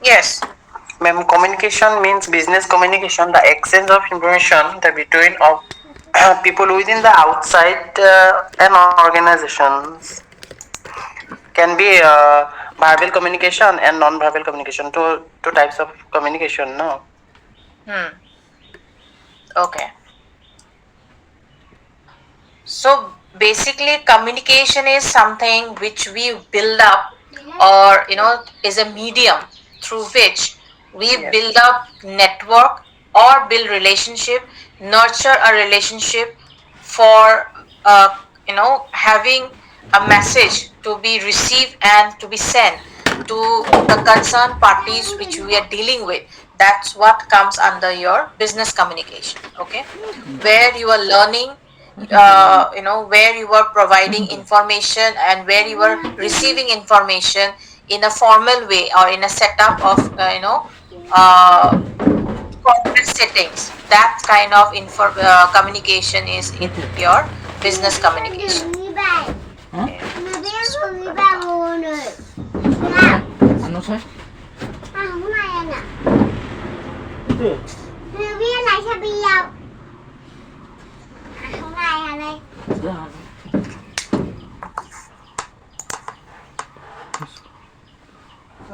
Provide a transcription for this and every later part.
Yes, ma'am, communication means business communication, the exchange of information the between of people within the outside an organizations can be verbal communication and non-verbal communication. Two types of communication. No. Hmm. Okay. So basically, communication is something which we build up, or is a medium through which we Yes. build up network or build relationship, nurture a relationship for having a message to be received and to be sent to the concerned parties which we are dealing with. That's what comes under your business communication. Okay, where you are learning, where you are providing information and where you are receiving information in a formal way or in a setup of uh, corporate settings. That kind of communication is in your business communication. Okay. Ano say?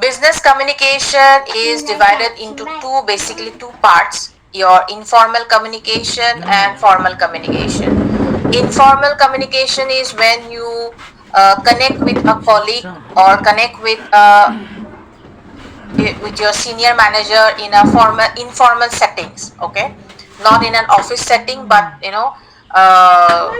Business communication is divided into basically two parts: your informal communication and formal communication. Informal communication is when you connect with a colleague or connect with your senior manager in a formal informal settings. Okay, not in an office setting, but uh,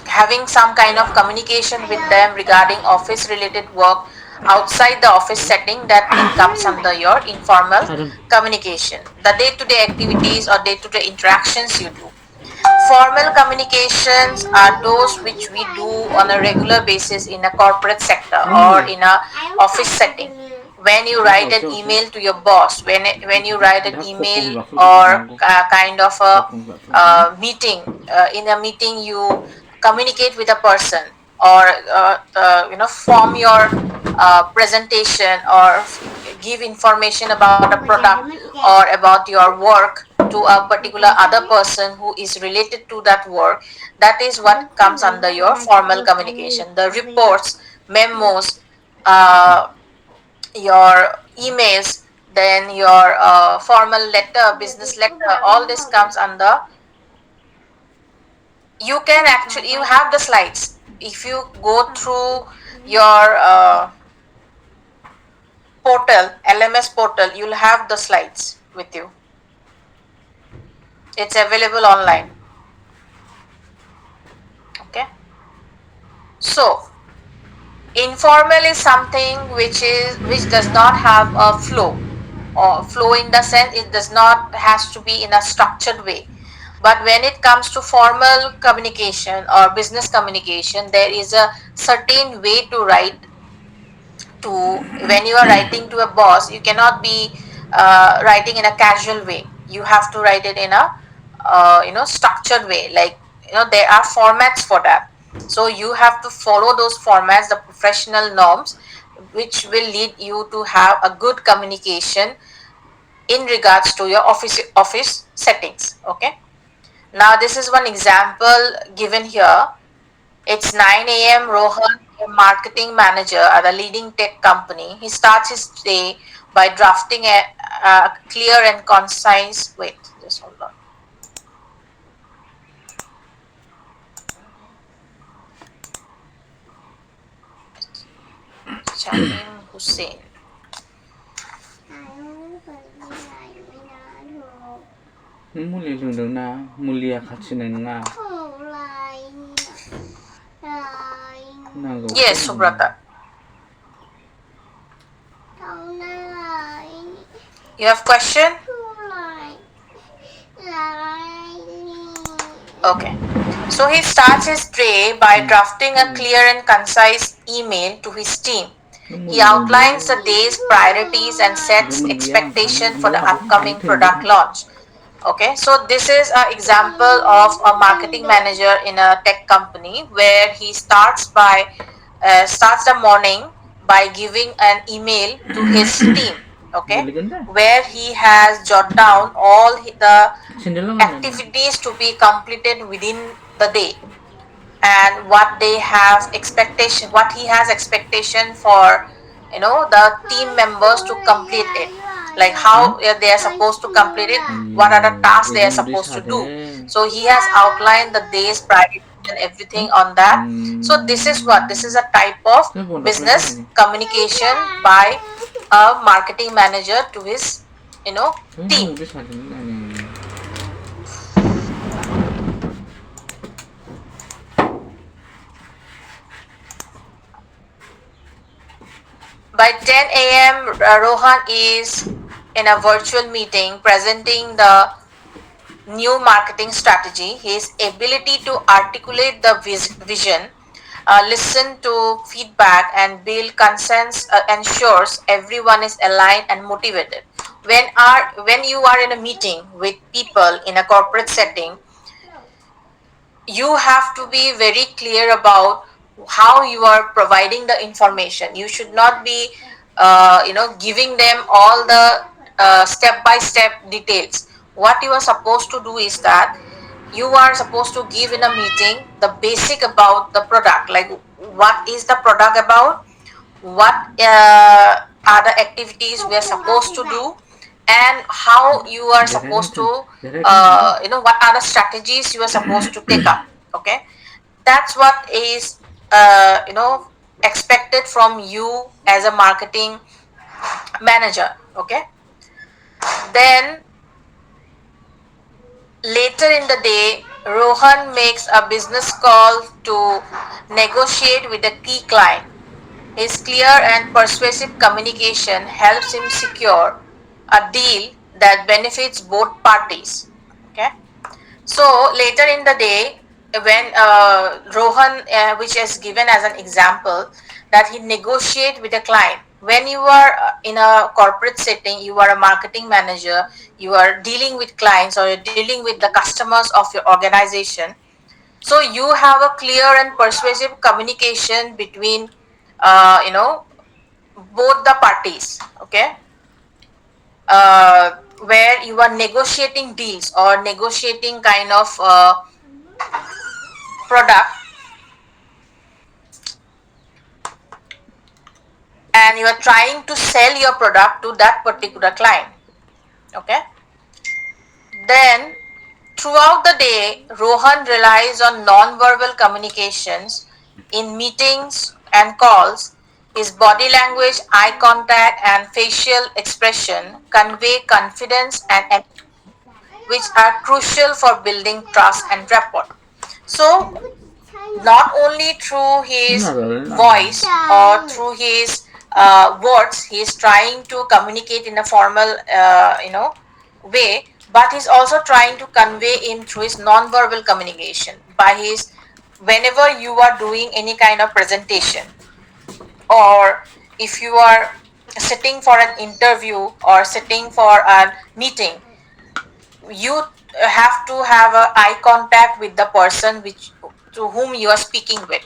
having some kind of communication with them regarding office related work outside the office setting. That comes under your informal communication, the day to day activities or day to day interactions you do. Formal communications are those which we do on a regular basis in a corporate sector or in a office setting. When you write an email to your boss, when you write an email or kind of a meeting, in a meeting you communicate with a person or form your presentation or give information about a product or about your work to a particular other person who is related to that work. That is what comes under your formal communication. The reports, memos, uh, your emails, then your formal letter, business letter, all this comes under. You can actually, you have the slides. If you go through your portal, LMS portal, you'll have the slides with you. It's available online. Okay. So informal is something which does not have a flow, or flow in the sense it does not has to be in a structured way. But when it comes to formal communication or business communication, there is a certain way to write. To When you are writing to a boss, you cannot be writing in a casual way. You have to write it in a structured way. Like, there are formats for that. So you have to follow those formats, the professional norms, which will lead you to have a good communication in regards to your office settings. Okay, now this is one example given here. It's 9 a.m. Rohan, a marketing manager at a leading tech company. He starts his day by drafting a clear and concise. Wait, just hold on. Jamim Hussein. Mulia dong na, mulia katsinen nga. Yes, Subrata. You have question? Okay. So he starts his day by drafting a clear and concise email to his team. He outlines the day's priorities and sets expectation for the upcoming product launch. Okay, so this is an example of a marketing manager in a tech company where he starts the morning by giving an email to his team, okay, Beli ganda. where he has jot down all the Sendal lang ano. activities to be completed within the day, and what he has expectation for, the team members to complete it, like how they are supposed to complete it, what are the tasks they are supposed to do. So he has outlined the day's priorities and everything on that. So this is a type of business communication by a marketing manager to his team. By 10 a.m., Rohan is in a virtual meeting presenting the new marketing strategy. His ability to articulate the vision, listen to feedback, and build consensus ensures everyone is aligned and motivated. When you are in a meeting with people in a corporate setting, you have to be very clear about how you are providing the information. You should not be giving them all the step by step details. What you are supposed to do is that you are supposed to give in a meeting the basic about the product, like what is the product about, what are the activities we are supposed to do, and how you are supposed to what are the strategies you are supposed to take up. Okay, that's what is expected from you as a marketing manager. Okay, then later in the day, Rohan makes a business call to negotiate with a key client. His clear and persuasive communication helps him secure a deal that benefits both parties. Okay. So later in the day, when Rohan, which is given as an example, that he negotiate with a client. When you are in a corporate setting, you are a marketing manager, you are dealing with clients or you're dealing with the customers of your organization. So you have a clear and persuasive communication between, both the parties. Okay, where you are negotiating deals or negotiating kind of product, and you are trying to sell your product to that particular client. Okay, then throughout the day, Rohan relies on non-verbal communications in meetings and calls. His body language, eye contact, and facial expression convey confidence and which are crucial for building trust and rapport. So, not only through his voice or through his words, he is trying to communicate in a formal, way, but he's also trying to convey in through his non-verbal communication by his whenever you are doing any kind of presentation, or if you are sitting for an interview or sitting for a meeting, you have to have a eye contact with the person which to whom you are speaking with.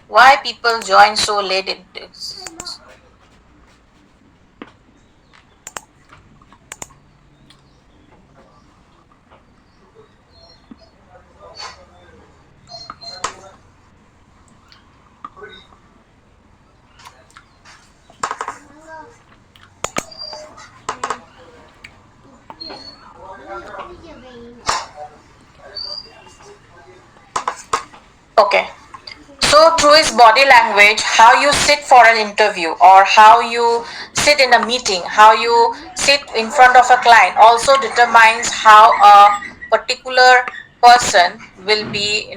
Why people join so late in this? Okay. So through his body language, how you sit for an interview or how you sit in a meeting, how you sit in front of a client also determines how a particular person will be,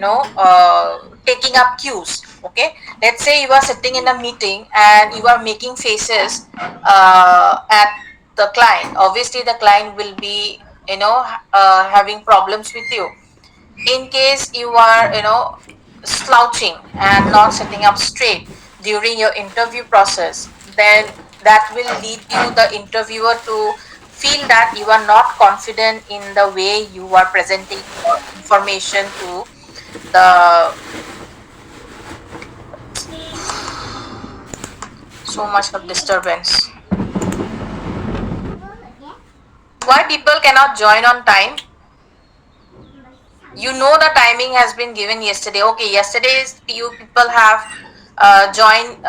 taking up cues. Okay. Let's say you are sitting in a meeting and you are making faces at the client. Obviously, the client will be, having problems with you. In case you are slouching and not sitting up straight during your interview process, then that will lead you the interviewer to feel that you are not confident in the way you are presenting your information to the so much of disturbance. Why people cannot join on time? You know the timing has been given yesterday. Okay, yesterday's you people have joined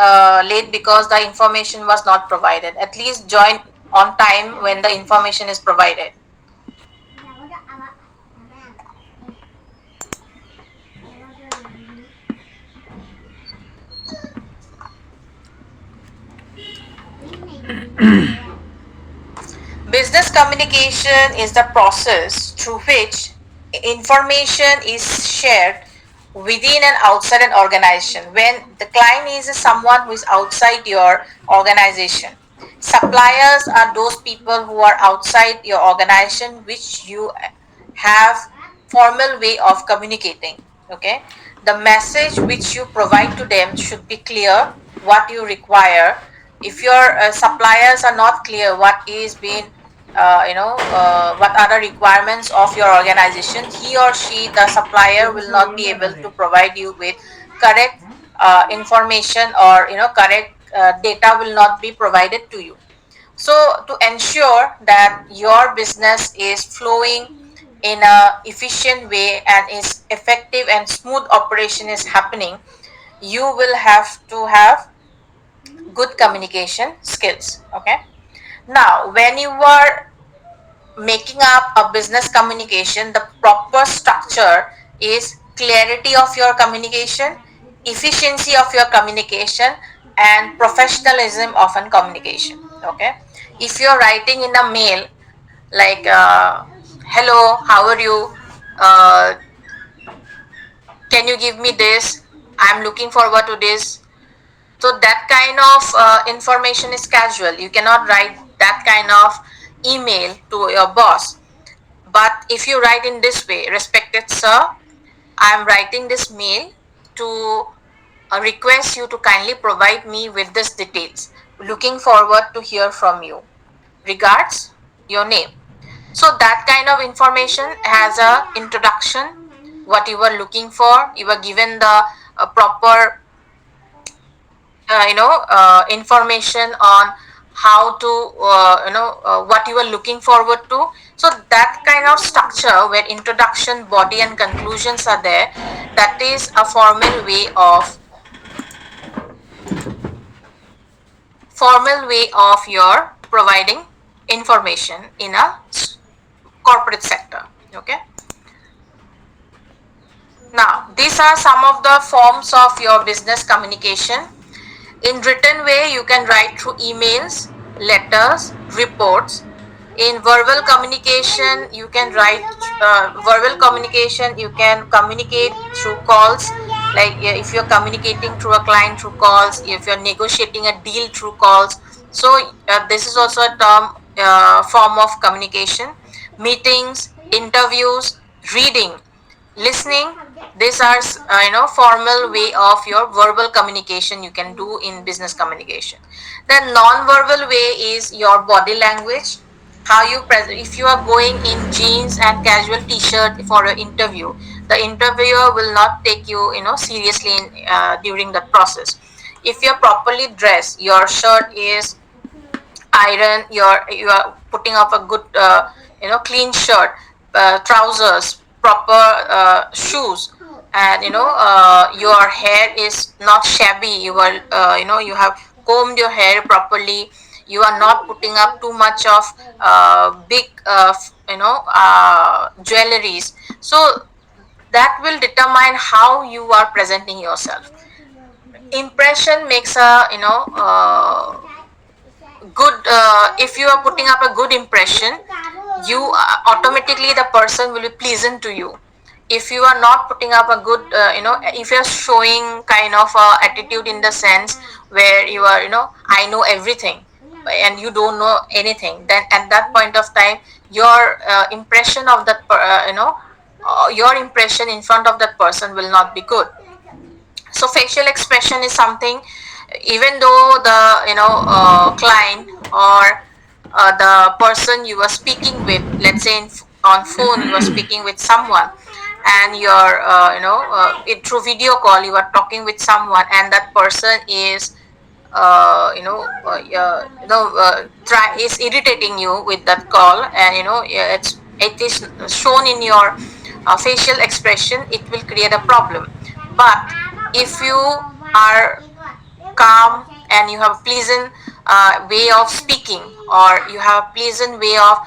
late because the information was not provided. At least join on time when the information is provided. Business communication is the process through which information is shared within and outside an organization. When the client is someone who is outside your organization, suppliers are those people who are outside your organization, which you have formal way of communicating. Okay, the message which you provide to them should be clear what you require. If your suppliers are not clear what is being what are the requirements of your organization, he or she, the supplier, will not be able to provide you with correct information, or correct data will not be provided to you. So to ensure that your business is flowing in a efficient way and is effective and smooth operation is happening, you will have to have good communication skills. Okay, now when you are making up a business communication, the proper structure is clarity of your communication, efficiency of your communication, and professionalism of an communication. Okay, if you're writing in a mail like hello, how are you, uh, can you give me this, I'm looking forward to this. So that kind of information is casual. You cannot write that kind of email to your boss. But if you write in this way, respected sir, I am writing this mail to request you to kindly provide me with this details. Looking forward to hear from you. Regards, your name. So that kind of information has a introduction, what you were looking for. You were given the proper information on how to what you are looking forward to. So that kind of structure where introduction, body, and conclusions are there, that is a formal way of your providing information in a corporate sector. Okay, now these are some of the forms of your business communication. In written way, you can write through emails, letters, reports. In verbal communication, you can write verbal communication. You can communicate through calls. Like if you're communicating through a client through calls, if you're negotiating a deal through calls. So this is also a form of communication. Meetings, interviews, reading, listening, these are formal way of your verbal communication you can do in business communication. The non-verbal way is your body language, how you present. If you are going in jeans and casual t-shirt for an interview, the interviewer will not take you seriously during that process. If you're properly dressed, your shirt is iron, you are putting up a good clean shirt, trousers, proper shoes, and your hair is not shabby, you are you have combed your hair properly, you are not putting up too much of big jewelries. So that will determine how you are presenting yourself. Impression makes a good if you are putting up a good impression, you automatically the person will be pleasant to you. If you are not putting up a good if you're showing kind of attitude in the sense where you are I know everything and you don't know anything, then at that point of time your impression of that your impression in front of that person will not be good. So facial expression is something, even though the client or the person you are speaking with, let's say on phone you are speaking with someone, and you're through video call you are talking with someone, and that person is try is irritating you with that call, and it is shown in your facial expression, it will create a problem. But if you are calm and you have a pleasant way of speaking, or you have a pleasant way of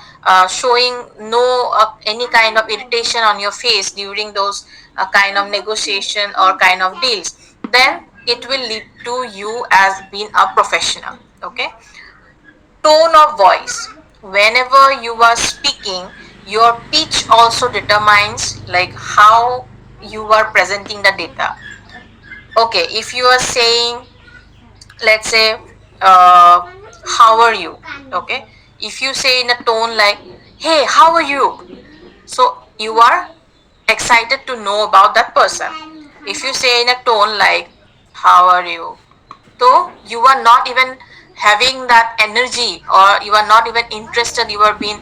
showing no any kind of irritation on your face during those kind of negotiation or kind of deals, then it will lead to you as being a professional. Okay. Tone of voice, whenever you are speaking, your pitch also determines like how you are presenting the data. Okay, if you are saying, let's say, uh, how are you, okay, if you say in a tone like, hey, how are you, so you are excited to know about that person. If you say in a tone like, how are you, so you are not even having that energy, or you are not even interested, you are being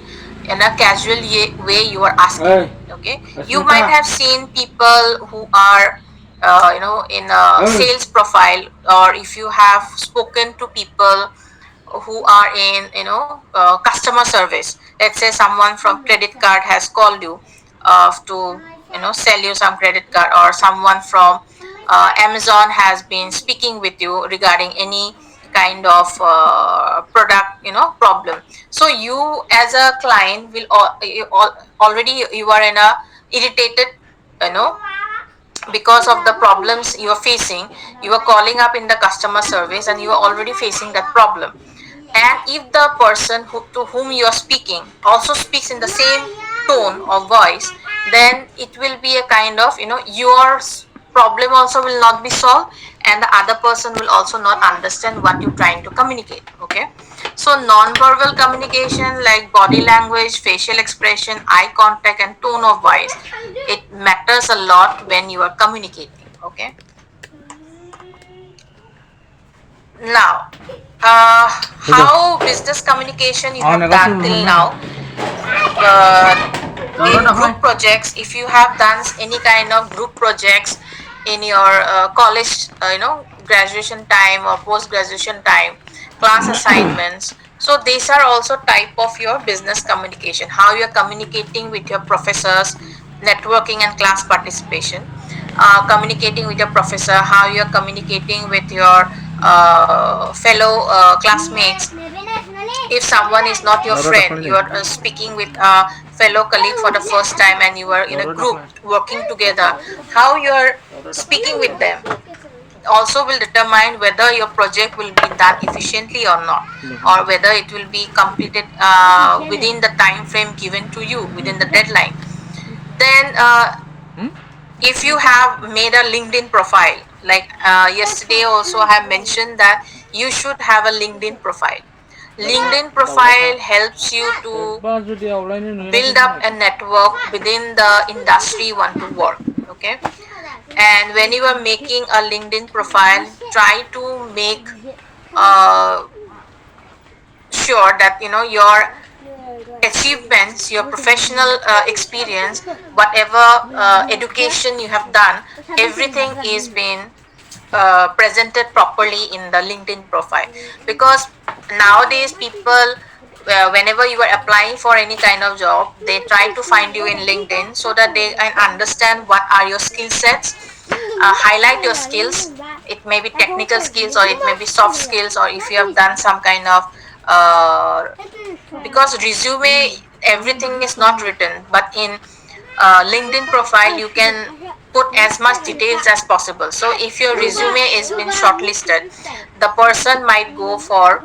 in a casual way you are asking. Ê, Okay, you might Asmita, have seen people who are in a ê, sales profile, or if you have spoken to people who are in customer service, let's say someone from credit card has called you to sell you some credit card, or someone from Amazon has been speaking with you regarding any kind of product problem. So you as a client will already you are in a irritated, you know because of the problems you are facing. You are calling up in the customer service and you are already facing that problem, and if the person to whom you are speaking also speaks in the same tone of voice, then it will be a kind of your problem also will not be solved, and the other person will also not understand what you're trying to communicate. Okay, so non-verbal communication like body language, facial expression, eye contact, and tone of voice, it matters a lot when you are communicating. Okay, now how business communication you Ờ, have này có done phim till không này? now, uh, Đó, đó in đọc đây. group projects, if you have done any kind of group projects in your college, graduation time or post graduation time, class assignments, so these are also type of your business communication, how you are communicating with your professors, networking and class participation, communicating with your professor, how you are communicating with your fellow classmates. If someone is not your Đó, đó đọc friend, lên you này. are speaking with a fellow colleague for the first time, and you are in Đó, a đó đọc group lên. working together, how you are Đó, đó đọc. speaking with them also will determine whether your project will be done efficiently or not, or whether it will be completed within the time frame given to you, within the deadline. Then Hmm? if you have made a LinkedIn profile, like yesterday also I have mentioned that you should have a LinkedIn profile. LinkedIn Đầu đó hả? profile helps you to Bao nhiêu điều lên nữa nó build cũng up này. a network within the industry you want to work. Okay, and when you are making a LinkedIn profile, try to make uh, sure that your achievements, your professional experience, whatever education you have done, everything is being presented properly in the LinkedIn profile. Because nowadays people, whenever you are applying for any kind of job, they try to find you in LinkedIn so that they can understand what are your skill sets, highlight your skills. It may be technical skills, or it may be soft skills, or if you have done some kind of uh, because resume, everything is not written, but in LinkedIn profile you can put as much details as possible. So if your resume is been shortlisted, the person might go for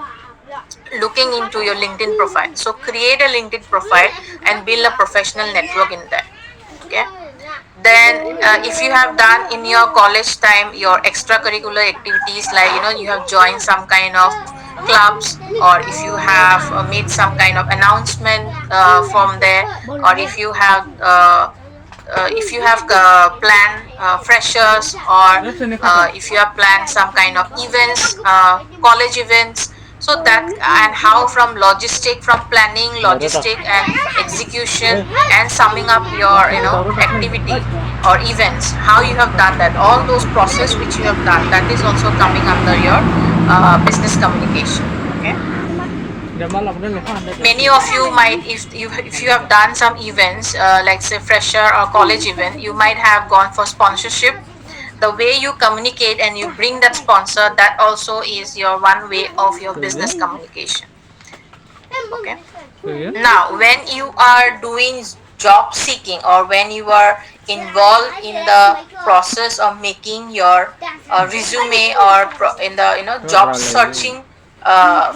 looking into your LinkedIn profile. So create a LinkedIn profile and build a professional network in that. Okay, then if you have done in your college time your extracurricular activities, like you have joined some kind of clubs, or if you have made some kind of announcement from there, or if you have planned freshers, or Rất là khó khăn. if you have planned some kind of events, college events, So that, and how from logistic, from planning, logistic and execution, and summing up your activity or events, how you have done that, all those process which you have done, that is also coming under your business communication. Okay. Many of you might, if you have done some events, like say fresher or college event, you might have gone for sponsorship. The way you communicate and you bring that sponsor, that also is your one way of your business communication. Okay. Now when you are doing job seeking, or when you are involved in the process of making your resume, or in the job searching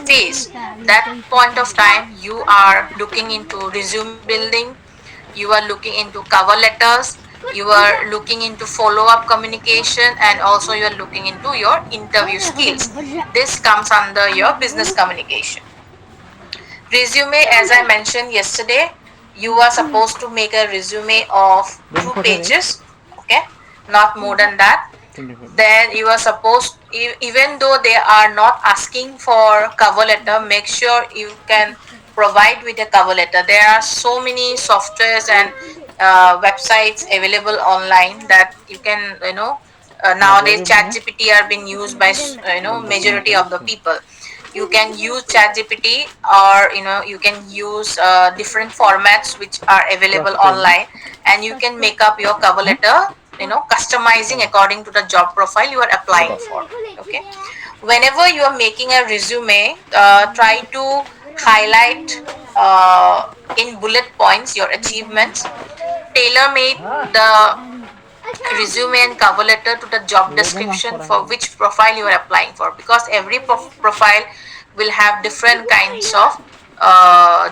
phase, that point of time you are looking into resume building, you are looking into cover letters, you are looking into follow up communication, and also you are looking into your interview skills. This comes under your business communication. Resume, as I mentioned yesterday, you are supposed to make a resume of 2 pages, okay, not more than that. Then you are supposed, even though they are not asking for cover letter, make sure you can provide with a cover letter. There are so many softwares and websites available online that you can, nowadays ChatGPT are being used by majority of the people. You can use ChatGPT, or you can use different formats which are available online, and you can make up your cover letter, customizing according to the job profile you are applying for. Okay. Whenever you are making a resume, try to highlight in bullet points your achievements, tailor made the resume and cover letter to the job description for which profile you are applying for, because every profile will have different kinds of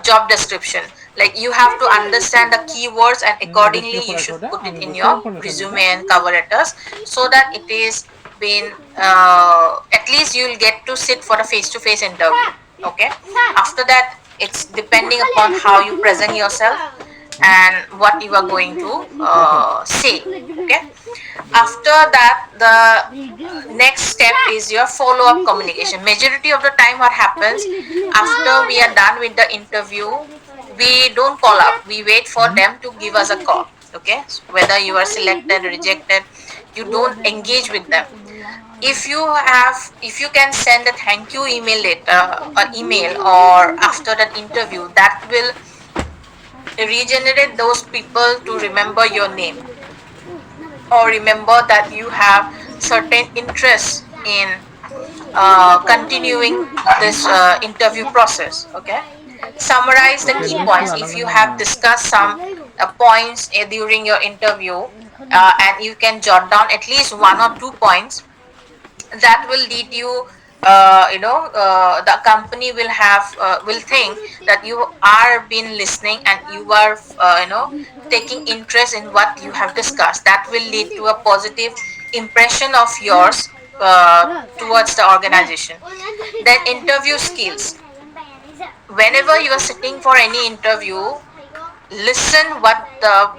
job description. Like, you have to understand the keywords, and accordingly you should put it in your resume and cover letters, so that it is been at least you'll get to sit for a face-to-face interview. Okay. After that, it's depending upon how you present yourself and what you are going to say. Okay. After that, the next step is your follow-up communication. Majority of the time what happens, after we are done with the interview, we don't call up, we wait for them to give us a call. Okay. So whether you are selected, rejected, you don't engage with them. If you can send a thank you email later, or email, or after that interview, that will regenerate those people to remember your name, or remember that you have certain interest in continuing this interview process. Okay. Summarize the key points. If you have discussed some points during your interview, and you can jot down at least 1 or 2 points, that will lead you, the company will think that you are been listening, and you are taking interest in what you have discussed. That will lead to a positive impression of yours towards the organization. Then interview skills. Whenever you are sitting for any interview, listen what the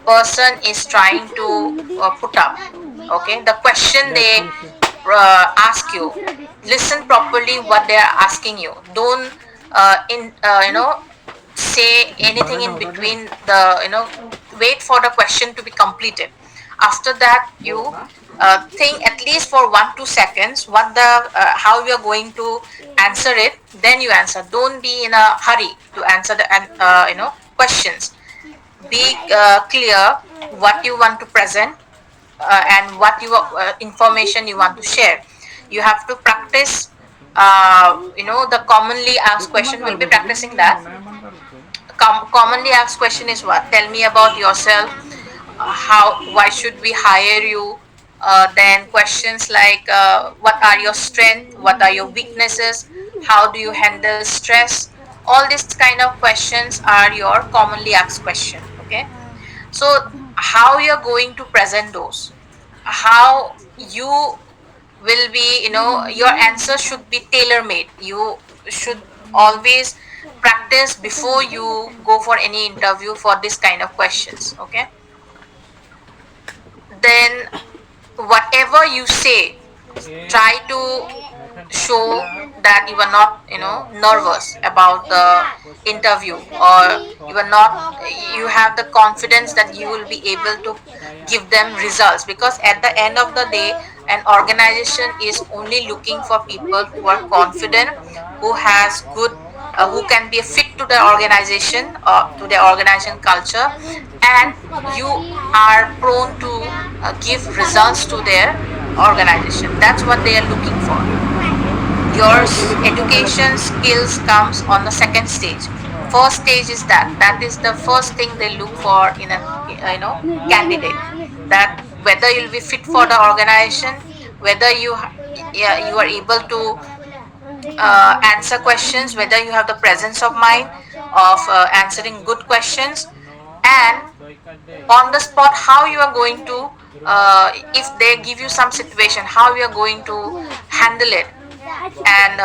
person is trying to put up. Okay. The question they ask you, listen properly what they are asking you. Don't in say anything in between the wait for the question to be completed. After that, you think at least for 1-2 seconds what the how you are going to answer it, then you answer. Don't be in a hurry to answer the questions. Be clear what you want to present, and what information you want to share. You have to practice, the commonly asked question. Will be practicing that. Commonly asked question is what? Tell me about yourself. Why should we hire you? Then questions like, what are your strengths? What are your weaknesses? How do you handle stress? All these kind of questions are your commonly asked question. Okay. So how you're going to present those, how you will be, your answer should be tailor made. You should always practice before you go for any interview for this kind of questions. Okay. Then whatever you say, try to show that you are not, nervous about the interview, or you are not, you have the confidence that you will be able to give them results, because at the end of the day an organization is only looking for people who are confident, who has good, who can be a fit to the organization or to the organization culture, and you are prone to give results to their organization. That's what they are looking for. Your education skills comes on the second stage. First stage is that is the first thing they look for in a, candidate, that whether you'll be fit for the organization, whether yeah, you are able to answer questions, whether you have the presence of mind of answering good questions, and on the spot how you are going to, if they give you some situation, how you are going to handle it, and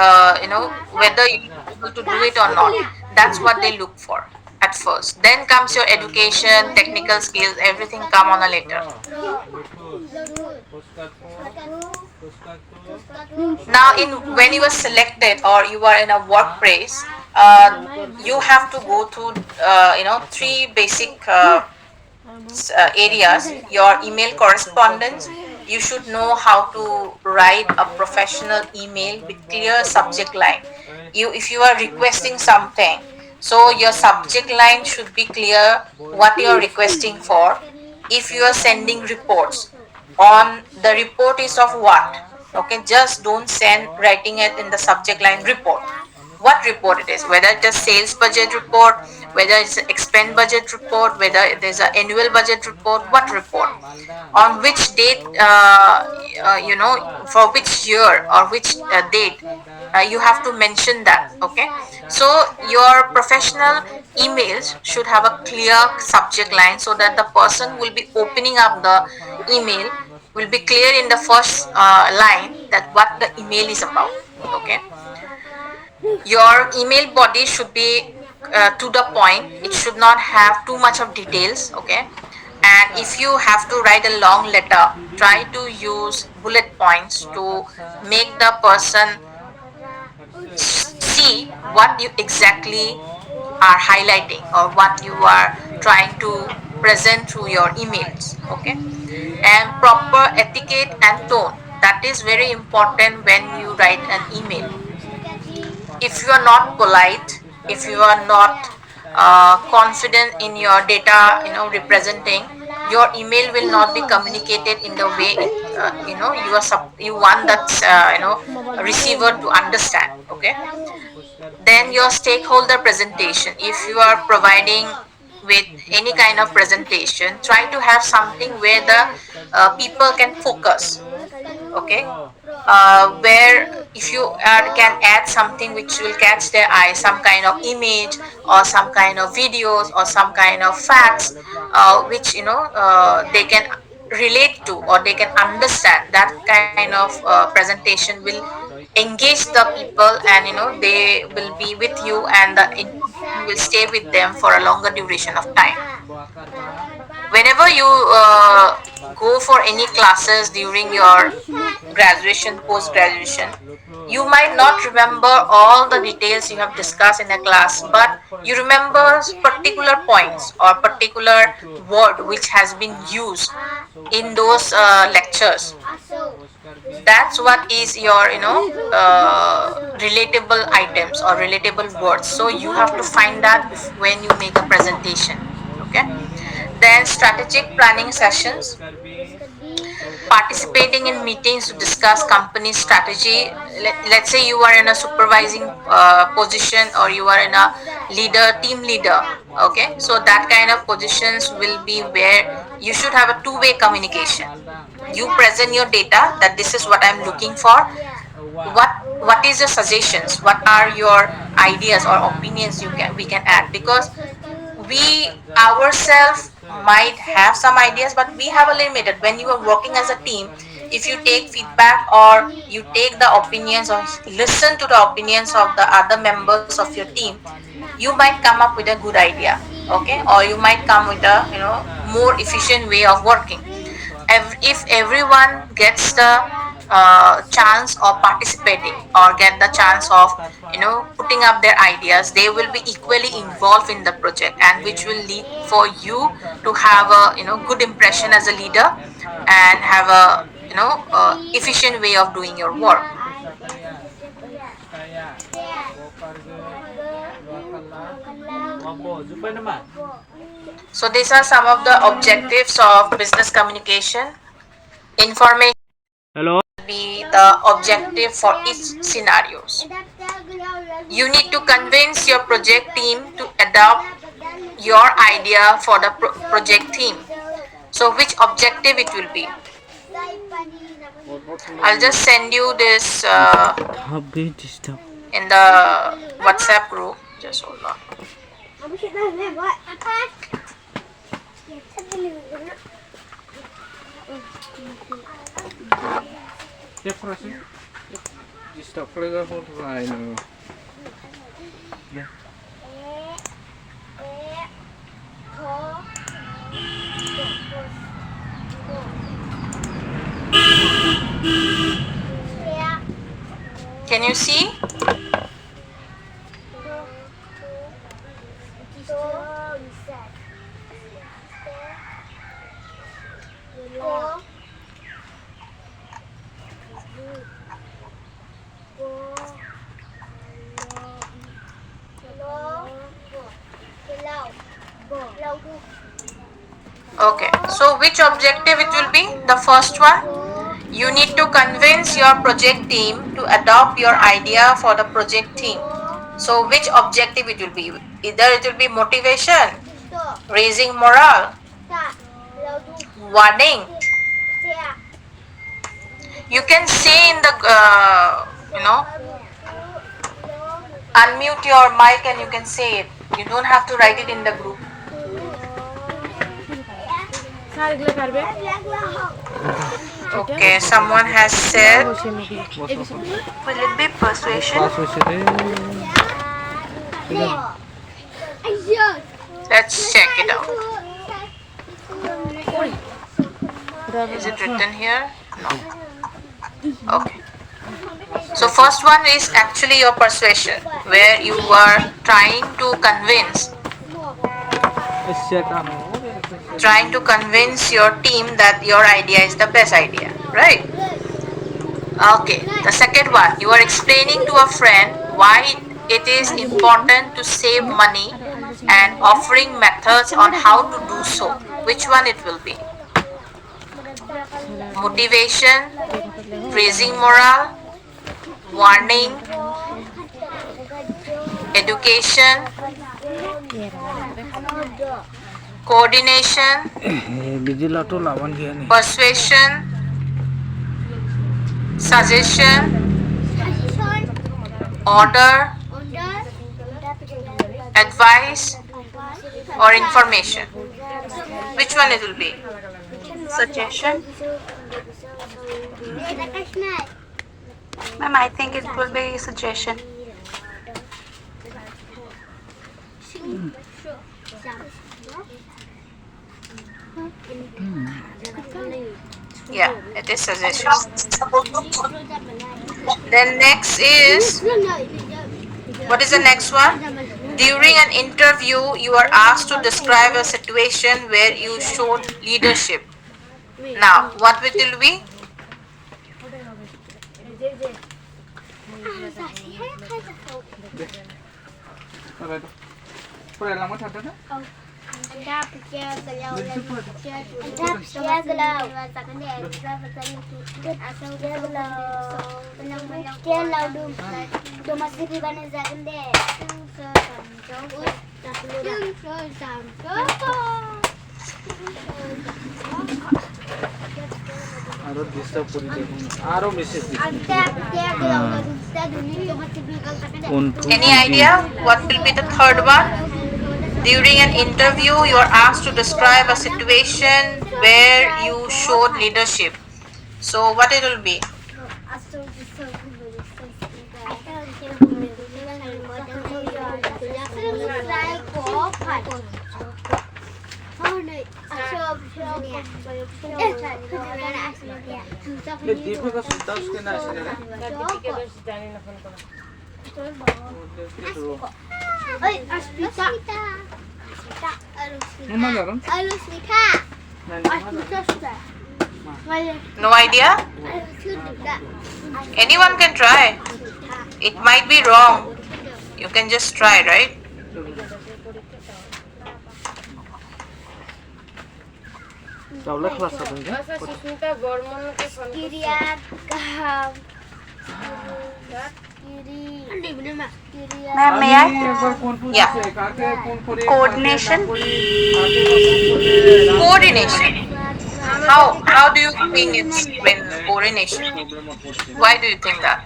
whether you're able to do it or not. That's what they look for at first. Then comes your education, technical skills, everything come on a later. Now in when you are selected or you are in a workplace, you have to go through three basic areas. Your email correspondence, you should know how to write a professional email with clear subject line. You, if you are requesting something, so your subject line should be clear what you are requesting for. If you are sending reports, on the report is of what, okay, just don't send writing it in the subject line report. What report it is, whether it is sales budget report, whether it's an expend budget report, whether it is an annual budget report, what report, on which date, for which year or which date, you have to mention that. Okay, so your professional emails should have a clear subject line, so that the person will be opening up the email will be clear in the first line that what the email is about. Okay, your email body should be to the point. It should not have too much of details. Okay, and if you have to write a long letter, try to use bullet points to make the person see what you exactly are highlighting or what you are trying to present through your emails. Okay, and proper etiquette and tone, that is very important when you write an email. If you are not polite, if you are not confident in your data, representing, your email will not be communicated in the way it, you want that, receiver to understand. Okay, then your stakeholder presentation, if you are providing with any kind of presentation, try to have something where the people can focus. Okay, where if you can add something which will catch their eye, some kind of image or some kind of videos or some kind of facts, which they can relate to or they can understand, that kind of presentation will engage the people, and they will be with you, and the information will stay with them for a longer duration of time. Whenever you go for any classes during your graduation, post graduation, you might not remember all the details you have discussed in a class, but you remember particular points or particular word which has been used in those lectures. That's what is your relatable items or relatable words, so you have to find that when you make a presentation. Okay, then strategic planning sessions, participating in meetings to discuss company strategy. Let's say you are in a supervising position, or you are in a team leader. Okay, so that kind of positions will be where you should have a two-way communication. You present your data, that this is what I'm looking for, what is your suggestions, what are your ideas or opinions we can add, because we ourselves might have some ideas, but we have a limited. When you are working as a team, if you take feedback or you take the opinions or listen to the opinions of the other members of your team, you might come up with a good idea. Okay, or you might come with a more efficient way of working. If everyone gets the chance of participating or get the chance of putting up their ideas, they will be equally involved in the project, and which will lead for you to have a good impression as a leader and have a efficient way of doing your work. So these are some of the objectives of business communication. Information will be the objective for each scenarios. You need to convince your project team to adopt your idea for the project theme. So which objective it will be? I'll just send you this in the WhatsApp group. Just hold on. Can you see? Okay, so which objective it will be? The first one, you need to convince your project team to adopt your idea for the project theme. So which objective it will be? Either it will be motivation, raising morale, warning. You can say in the unmute your mic and you can say it. You don't have to write it in the group. Okay, someone has said, will it be persuasion? Let's check it out. Is it written here? No. Okay. So first one is actually your persuasion, where you are trying to convince your team that your idea is the best idea, right? Okay, the second one, you are explaining to a friend why it is important to save money and offering methods on how to do so. Which one it will be? Motivation, raising morale, warning, education, coordination, persuasion, suggestion, order, advice, or information. Which one it will be? Suggestion? Ma'am, I think it will be suggestion. Yeah, it is suggestion. Then next is, what is the next one? During an interview, you are asked to describe a situation where you showed leadership. Now, what will it be? Any idea what will be the third one? During an interview, you are asked to describe a situation where you showed leadership. So what it will be? Le dito ka sa taas ka na sila. Mama No idea? Anyone can try. It might be wrong. You can just try, right? Taula kelas apa enggak? Ma'am, may I? Yeah. Coordination. Coordination. How do you think it's when coordination? Why do you think that?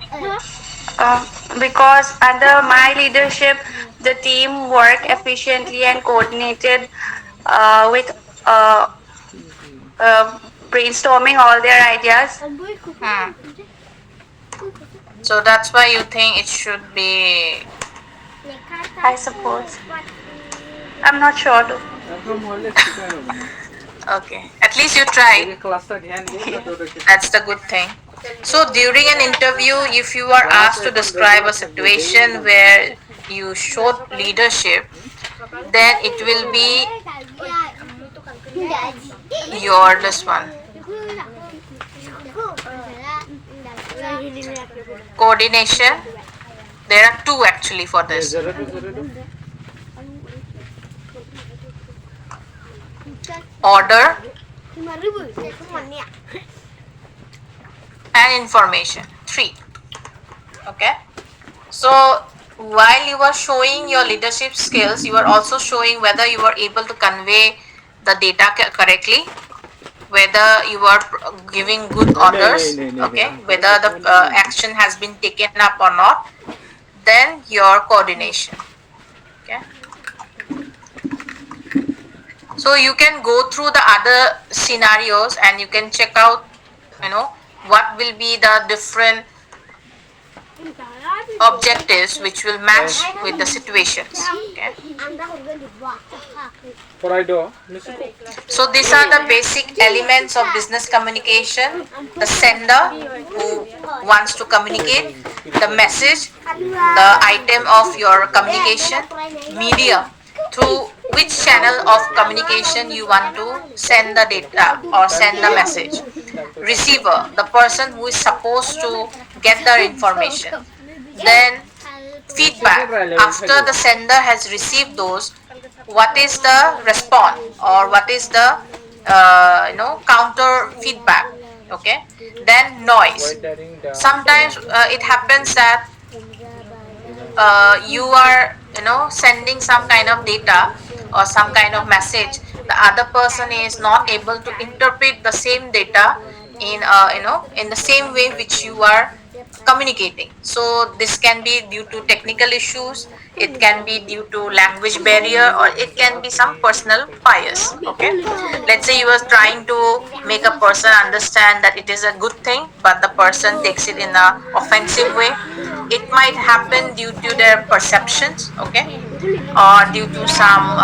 Because under my leadership, the team worked efficiently and coordinated with brainstorming all their ideas. So that's why you think it should be. I suppose. I'm not sure though. Okay. At least you tried. Kelasnya ध्यान दो That's the good thing. So during an interview, if you are asked to describe a situation where you showed leadership, then it will be your this one. Coordination. There are two actually for this. Order and information. 3. Okay. So while you are showing your leadership skills, you are also showing whether you are able to convey the data correctly, whether you are giving good orders, okay, whether the action has been taken up or not, then your coordination. Okay. So you can go through the other scenarios and you can check out, what will be the different objectives which will match with the situations. Okay. So these are the basic elements of business communication. The sender who wants to communicate, the message, the item of your communication, medium, through which channel of communication you want to send the data or send the message. Receiver, the person who is supposed to get the information. Then feedback, after the sender has received those, what is the response or what is the counter feedback. Okay. Then noise, sometimes it happens that you are sending some kind of data or some kind of message, the other person is not able to interpret the same data in the same way which you are communicating. So this can be due to technical issues, it can be due to language barrier, or it can be some personal bias. Okay, let's say you are trying to make a person understand that it is a good thing, but the person takes it in a offensive way. It might happen due to their perceptions, okay, or due to some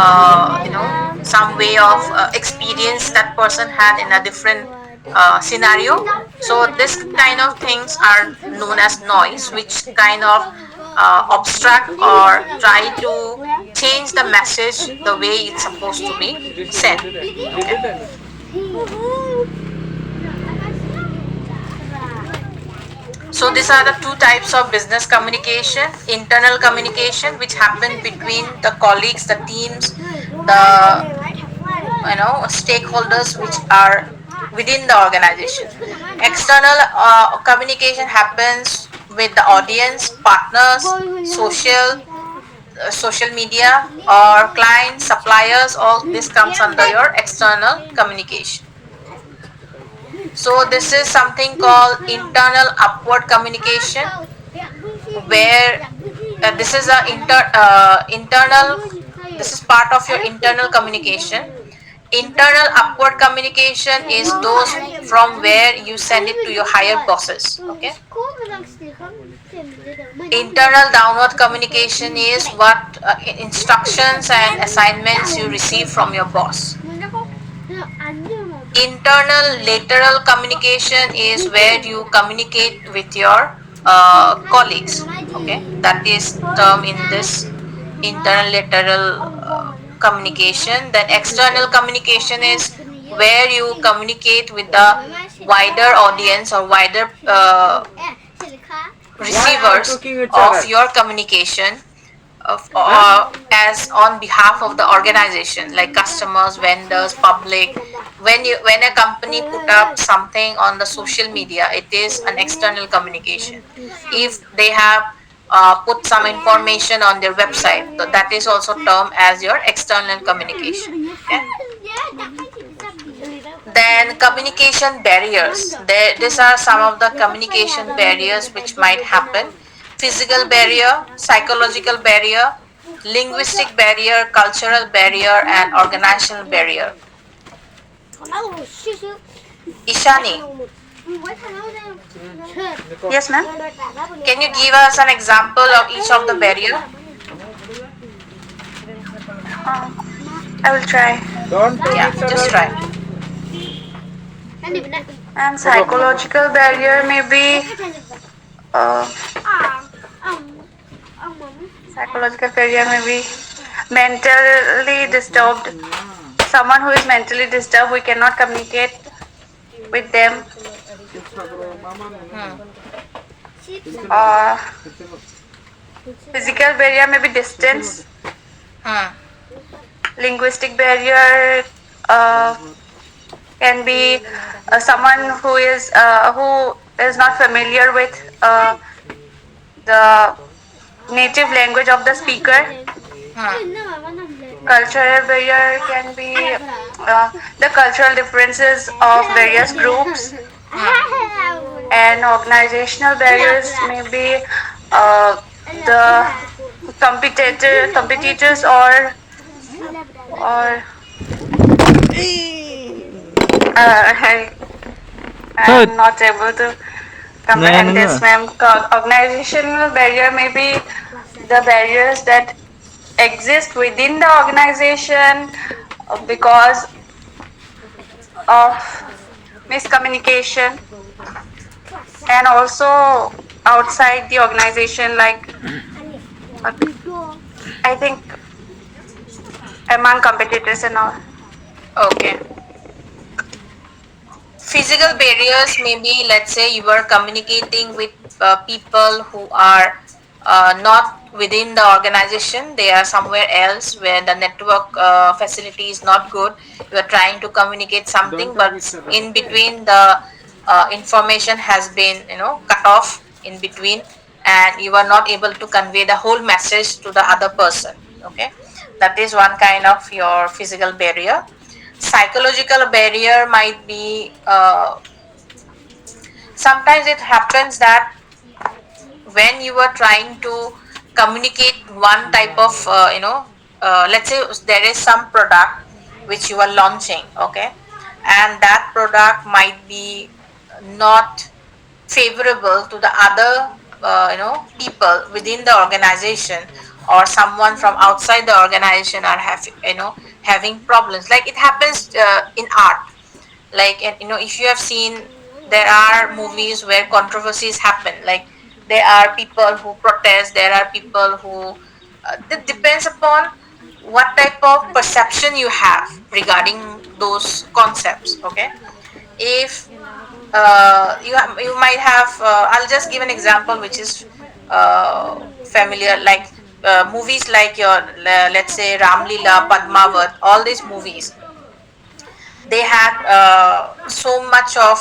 some way of experience that person had in a different scenario. So this kind of things are known as noise, which kind of obstruct or try to change the message the way it's supposed to be sent. Okay. So these are the two types of business communication: internal communication, which happen between the colleagues, the teams, the stakeholders which are within the organization. External communication happens with the audience, partners, social media, or clients, suppliers. All this comes under your external communication. So this is something called internal upward communication, where this is a internal. This is part of your internal communication. Internal upward communication is those from where you send it to your higher bosses. Okay. Internal downward communication is what instructions and assignments you receive from your boss. Internal lateral communication is where you communicate with your colleagues. Okay, that is term in this internal lateral communication. Then external communication is where you communicate with the wider audience or wider receivers of your communication of as on behalf of the organization, like customers, vendors, public. When a company put up something on the social media, it is an external communication. If they have put some information on their website, so that is also termed as your external communication. Okay. Then communication barriers. These are some of the communication barriers which might happen. Physical barrier, psychological barrier, linguistic barrier, cultural barrier, and organizational barrier. Ishani, Yes, ma'am. can you give us an example of each of the barrier? I will try. Yeah, just try. And psychological barrier may be uh, psychological barrier may be mentally disturbed. Someone who is mentally disturbed, we cannot communicate with them. Uh, Physical barrier may be distance. Hmm. Linguistic barrier can be someone who is not familiar with the native language of the speaker. Cultural barrier can be the cultural differences of various groups, and organizational barriers may be the competitors or I'm not able to comprehend this, ma'am. Organizational barrier may be the barriers that exist within the organization because of miscommunication, and also outside the organization, like I think among competitors and all. Okay. Physical barriers may be, let's say, you are communicating with people who are not within the organization, they are somewhere else where the network facility is not good. You are trying to communicate something, but in between the information has been, cut off in between, and you are not able to convey the whole message to the other person. Okay, that is one kind of your physical barrier. Psychological barrier might be sometimes it happens that when you are trying to communicate one type of let's say there is some product which you are launching, okay, and that product might be not favorable to the other people within the organization, or someone from outside the organization are having problems, like it happens in art. Like, and if you have seen, there are movies where controversies happen, like there are people who protest, there are people who it depends upon what type of perception you have regarding those concepts. Okay, if you might have I'll just give an example which is familiar, like movies like your let's say Ram Leela, Padmavat, all these movies, they had so much of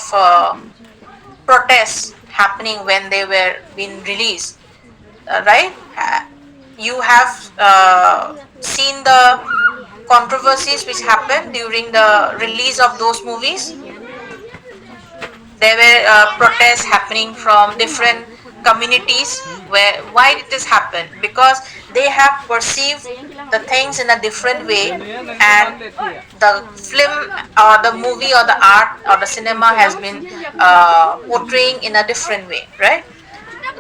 protests happening when they were being released, right? You have seen the controversies which happened during the release of those movies. There were protests happening from different communities. Where why did this happen? Because they have perceived the things in a different way, and the film or the movie or the art or the cinema has been portraying in a different way, right?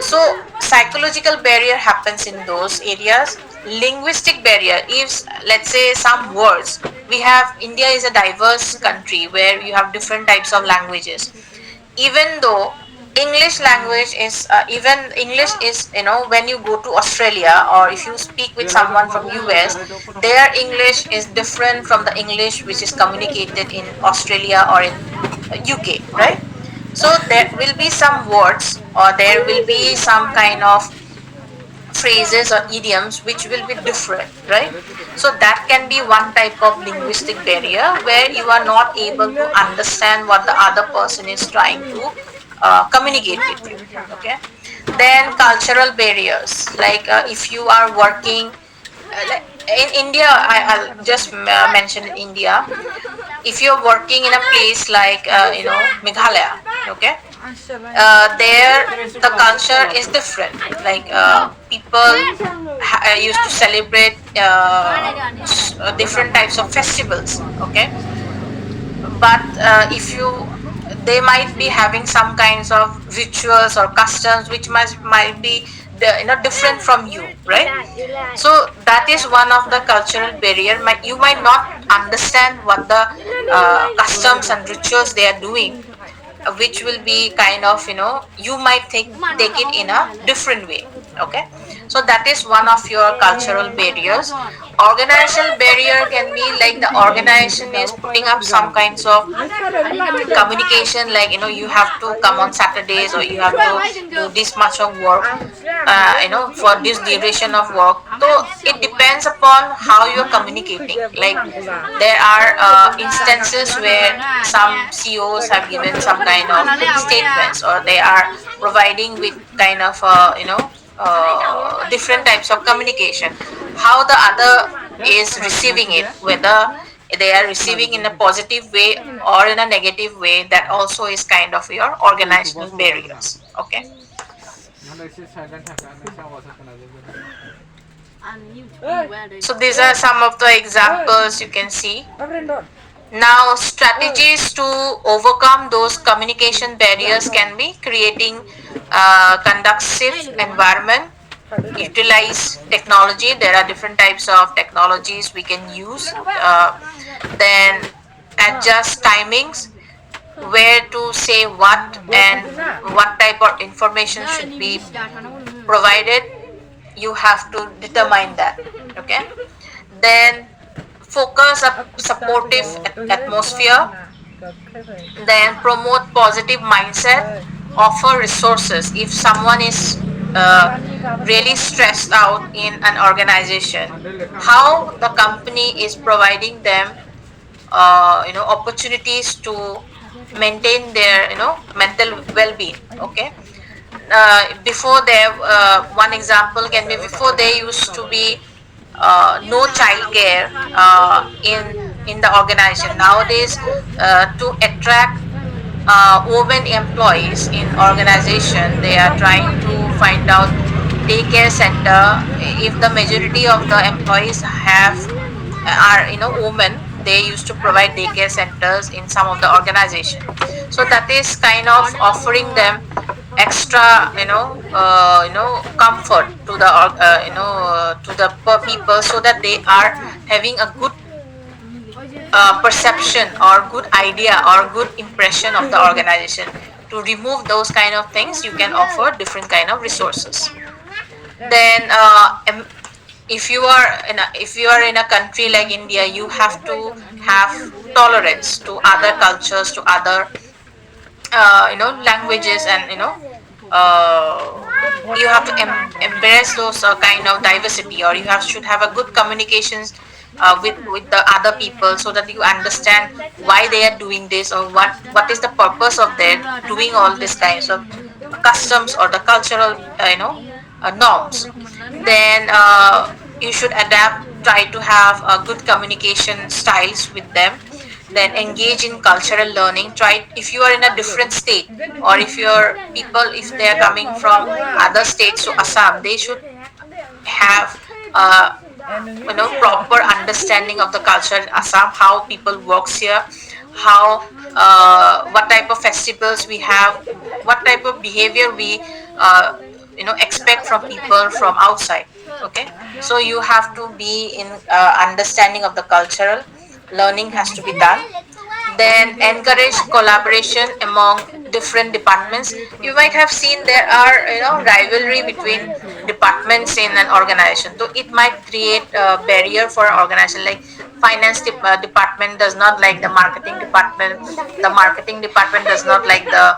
So psychological barrier happens in those areas. Linguistic barrier is, let's say, some words we have India is a diverse country where you have different types of languages. Even though English language is even English is, when you go to Australia or if you speak with someone from US, their English is different from the English which is communicated in Australia or in UK, right? So there will be some words or there will be some kind of phrases or idioms which will be different, right? So that can be one type of linguistic barrier where you are not able to understand what the other person is trying to communicate with you. Okay. Then cultural barriers, like if you are working like in India, I'll just mention in India. If you're working in a place like Meghalaya, okay, there the culture is different. Like people used to celebrate different types of festivals, okay, but if you they might be having some kinds of rituals or customs which might be different from you, right? So that is one of the cultural barrier. You might not understand what the customs and rituals they are doing, which will be kind of, you might take it in a different way. Okay, so that is one of your cultural barriers. Organizational barrier can be like the organization is putting up some kinds of communication, like you have to come on Saturdays or you have to do this much of work, for this duration of work. So it depends upon how you're communicating. Like there are instances where some CEOs have given some kind of statements or they are providing with kind of different types of communication. How the other is receiving it, whether they are receiving in a positive way or in a negative way, that also is kind of your organizational barriers. Okay. So these are some of the examples you can see. Now, strategies to overcome those communication barriers can be creating a conducive environment, utilize technology. There are different types of technologies we can use. Then adjust timings, where to say what and what type of information should be provided. You have to determine that. Okay. Then focus a supportive atmosphere, then promote positive mindset, offer resources. If someone is really stressed out in an organization, how the company is providing them opportunities to maintain their mental well-being. Okay. Before there, one example can be, before there used to be no child care in the organization. Nowadays, to attract women employees in organization, they are trying to find out daycare center. If the majority of the employees are women, they used to provide daycare centers in some of the organization. So that is kind of offering them extra comfort to the to the people, so that they are having a good perception or good idea or good impression of the organization. To remove those kind of things, you can offer different kind of resources. Then if you are in a country like India, you have to have tolerance to other cultures, to other languages, and you have to embrace those kind of diversity, or should have a good communications with the other people, so that you understand why they are doing this, or what is the purpose of their doing all these kinds of customs or the cultural norms. Then you should try to have good communication styles with them. Then engage in cultural learning. Try, if you are in a different state, or if your people, if they are coming from other states to Assam, they should have proper understanding of the culture in Assam, how people works here, how what type of festivals we have, what type of behavior we expect from people from outside. Okay, so you have to be in understanding of the cultural. learning has to be done. Then encourage collaboration among different departments. You might have seen there are rivalry between departments in an organization, so it might create a barrier for an organization. Like finance department does not like the marketing department, the marketing department does not like the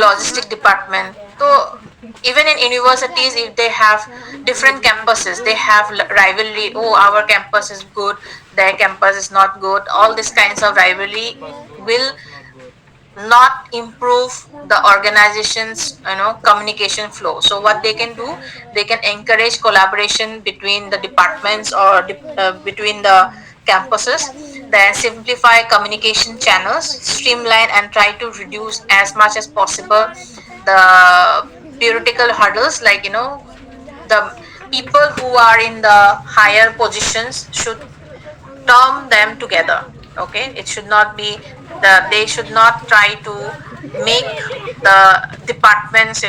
logistic department. So even in universities, if they have different campuses, they have rivalry. Oh, our campus is good, their campus is not good. All these kinds of rivalry will not improve the organization's communication flow. So what they can do, they can encourage collaboration between the departments or between the campuses. Then simplify communication channels, streamline and try to reduce as much as possible the bureaucratic hurdles. Like the people who are in the higher positions should term them together. Okay, it should not be they should not try to make the departments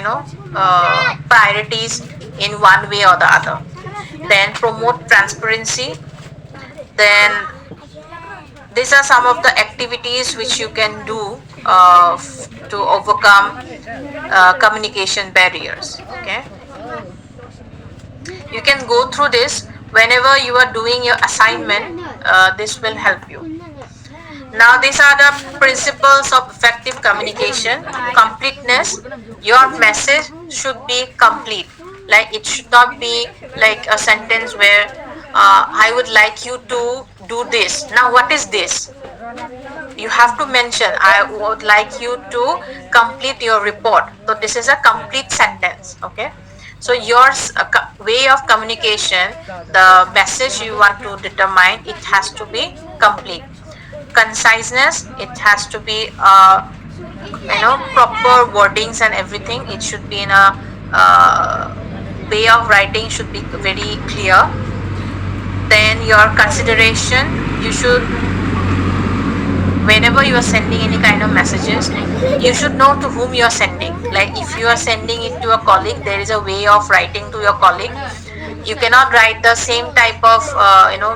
priorities in one way or the other. Then promote transparency. Then these are some of the activities which you can do to overcome communication barriers. Okay, you can go through this whenever you are doing your assignment. This will help you. Now these are the principles of effective communication. Completeness. Your message should be complete. Like it should not be like a sentence where I would like you to do this. Now what is this? You have to mention I would like you to complete your report. So this is a complete sentence. Okay, so your way of communication, the message you want to determine, it has to be complete. Conciseness, it has to be proper wordings and everything. It should be in a way of writing should be very clear. Then your consideration, you should, whenever you are sending any kind of messages, you should know to whom you are sending. Like if you are sending it to a colleague, there is a way of writing to your colleague. You cannot write the same type of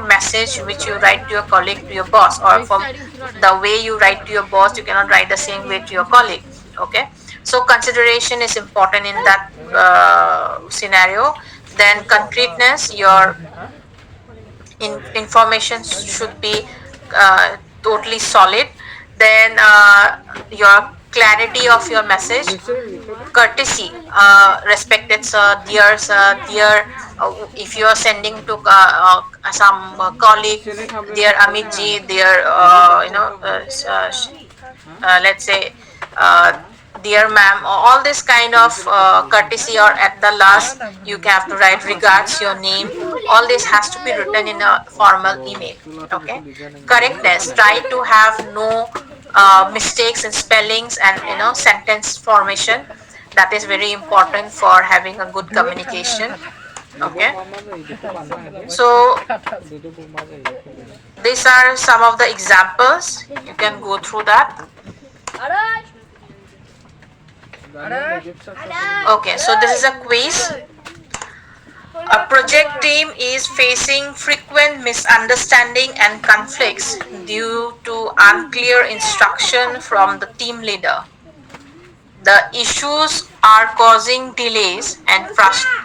message which you write to your colleague to your boss, or from the way you write to your boss, you cannot write the same way to your colleague. Okay, so consideration is important in that scenario. Then concreteness, your information should be totally solid. Then your clarity of your message. Courtesy, respected sir, dear sir, dear, if you are sending to some colleague, dear Amit ji, dear let's say dear ma'am, all this kind of courtesy, or at the last you have to write regards, your name. All this has to be written in a formal email. Okay, correctness, try to have no mistakes in spellings and sentence formation. That is very important for having a good communication. Okay, so these are some of the examples, you can go through that. Okay, so this is a quiz. A project team is facing frequent misunderstanding and conflicts due to unclear instruction from the team leader. The issues are causing delays and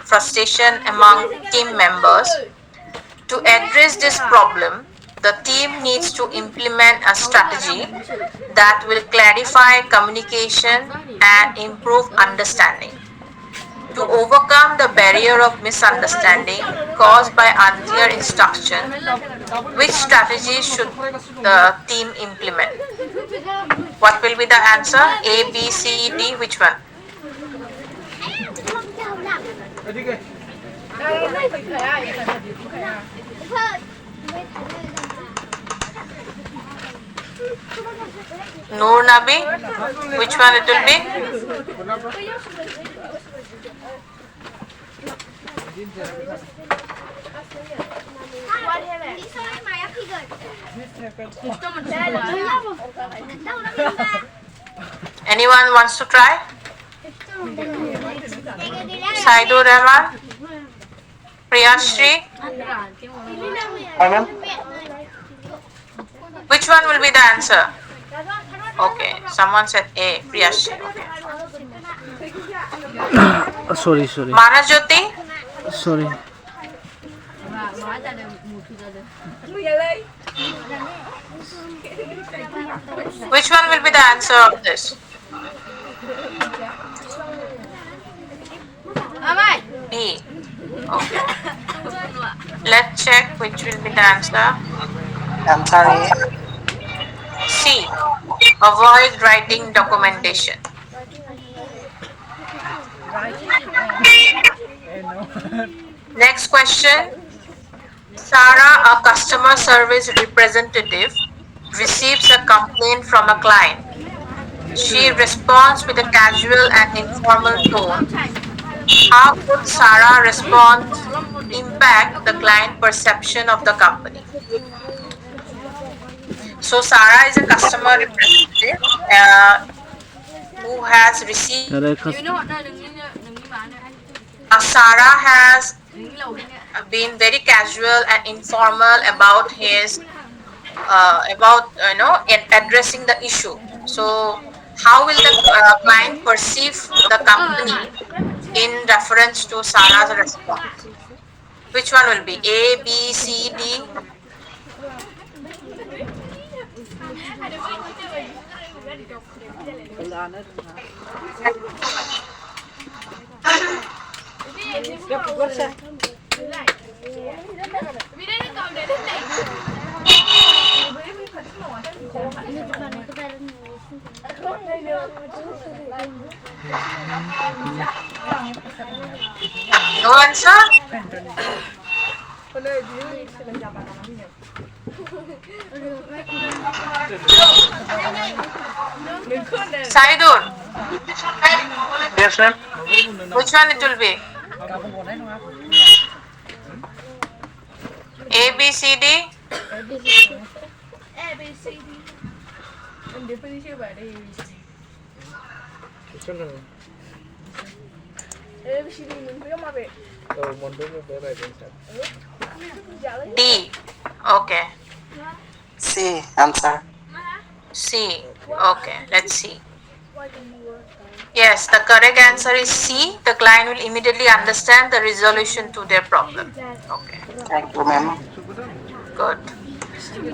frustration among team members. To address this problem, the team needs to implement a strategy that will clarify communication and improve understanding. To overcome the barrier of misunderstanding caused by unclear instruction, which strategy should the team implement? What will be the answer? A, B, C, D, which one? Noor Nabi, which one it will be? Anyone wants to try? Saidur Rahman, Priyashri. Hi, ma'am. Which one will be the answer? Okay, someone said A, Priyashi. Okay. Sorry. Manajyoti, Sorry. which one will be the answer of this? B. Okay. Let's check which will be the answer. I'm sorry. C. Avoid writing documentation. Next question. Sarah, a customer service representative, receives a complaint from a client. She responds with a casual and informal tone. How would Sarah response impact the client perception of the company? So Sarah is a customer representative who has received. Sarah has been very casual and informal about his in addressing the issue. So how will the client perceive the company in reference to Sarah's response? Which one will be A, B, C, D? No answer? Saidur, Yes, ma'am. which one it will be? A, B, C, D? D. Okay. C. Answer. C. Okay, let's see. Yes, the correct answer is C. The client will immediately understand the resolution to their problem. Okay, Thank you, ma'am. good.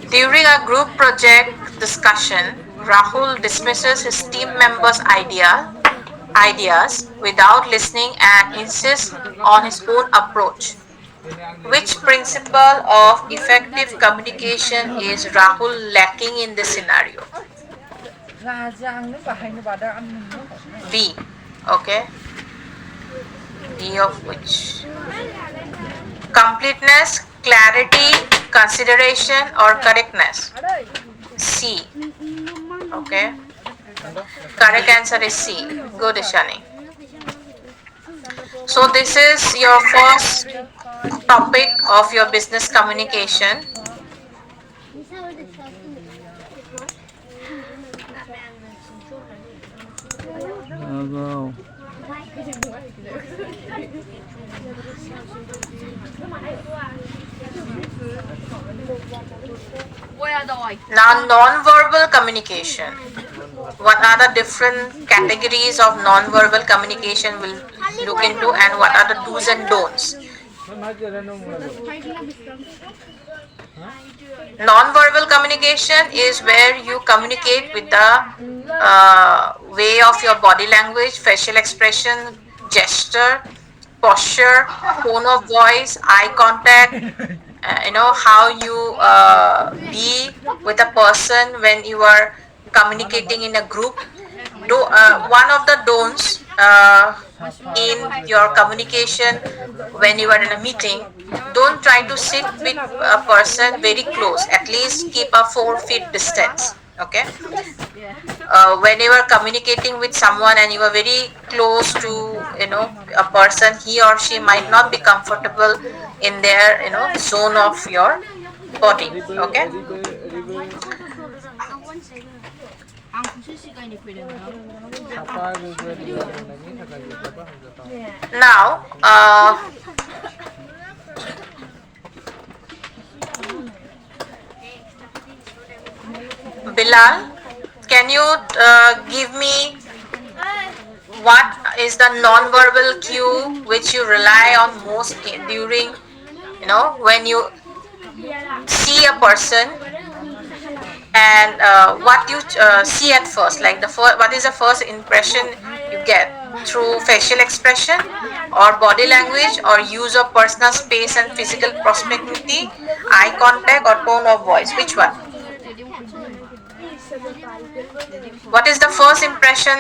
During a group project discussion, Rahul dismisses his team members' ideas without listening and insists on his own approach. Which principle of effective communication is Rahul lacking in this scenario? B. Okay. B of which? Completeness, clarity, consideration, or correctness? C. Okay. Correct answer is C. Good, Ishani. So this is your first topic of your business communication. Go. Now, non-verbal communication. What are the different categories of non-verbal communication we'll look into, and what are the do's and don'ts? Non-verbal communication is where you communicate with the way of your body language, facial expression, gesture, posture, tone of voice, eye contact, how you be with a person when you are communicating in a group. One of the don'ts in your communication when you are in a meeting, don't try to sit with a person very close. At least keep a 4 feet distance. Okay. When you are communicating with someone and you are very close to a person, he or she might not be comfortable in their zone of your body. Okay. Now Bilal, can you give me what is the non-verbal cue which you rely on most during, when you see a person, and what you see at first, like what is the first impression you get through facial expression or body language or use of personal space and physical proximity, eye contact or tone of voice? Which one? What is the first impression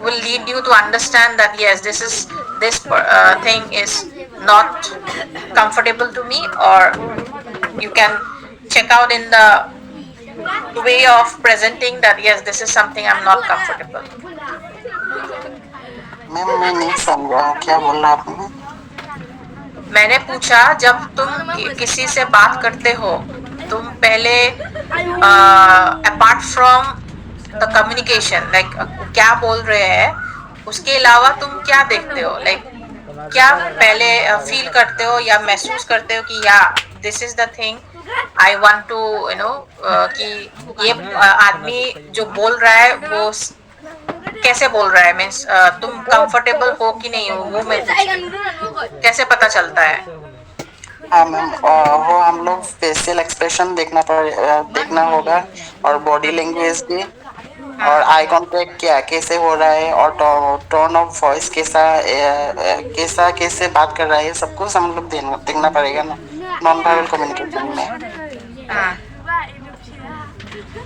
will lead you to understand that yes, this thing is not comfortable to me, or you can check out in the way of presenting that yes, this is something I'm not comfortable. Ma'am मैं नहीं समझा क्या बोला आपने. मैंने पूछा, जब तुम किसी से बात करते हो, तुम पहले apart from the communication, like क्या बोल रहे हैं, उसके अलावा तुम क्या देखते हो, लाइक क्या पहले फील करते हो या महसूस करते हो कि या this is the thing I want to कि ये आदमी जो बोल रहा है वो कैसे बोल रहा है, मीन्स तुम कंफर्टेबल हो कि नहीं हो, वो मैं कैसे पता चलता है? हाँ मैम, वो हम लोग फेशियल एक्सप्रेशन देखना होगा और बॉडी लैंग्वेज भी, और आई कांटेक्ट क्या कैसे हो रहा है, और टोन ऑफ वॉइस कैसे बात कर रहा है, सब कुछ हम लोग देखना पड़ेगा ना नॉन वर्बल कम्युनिकेशन में.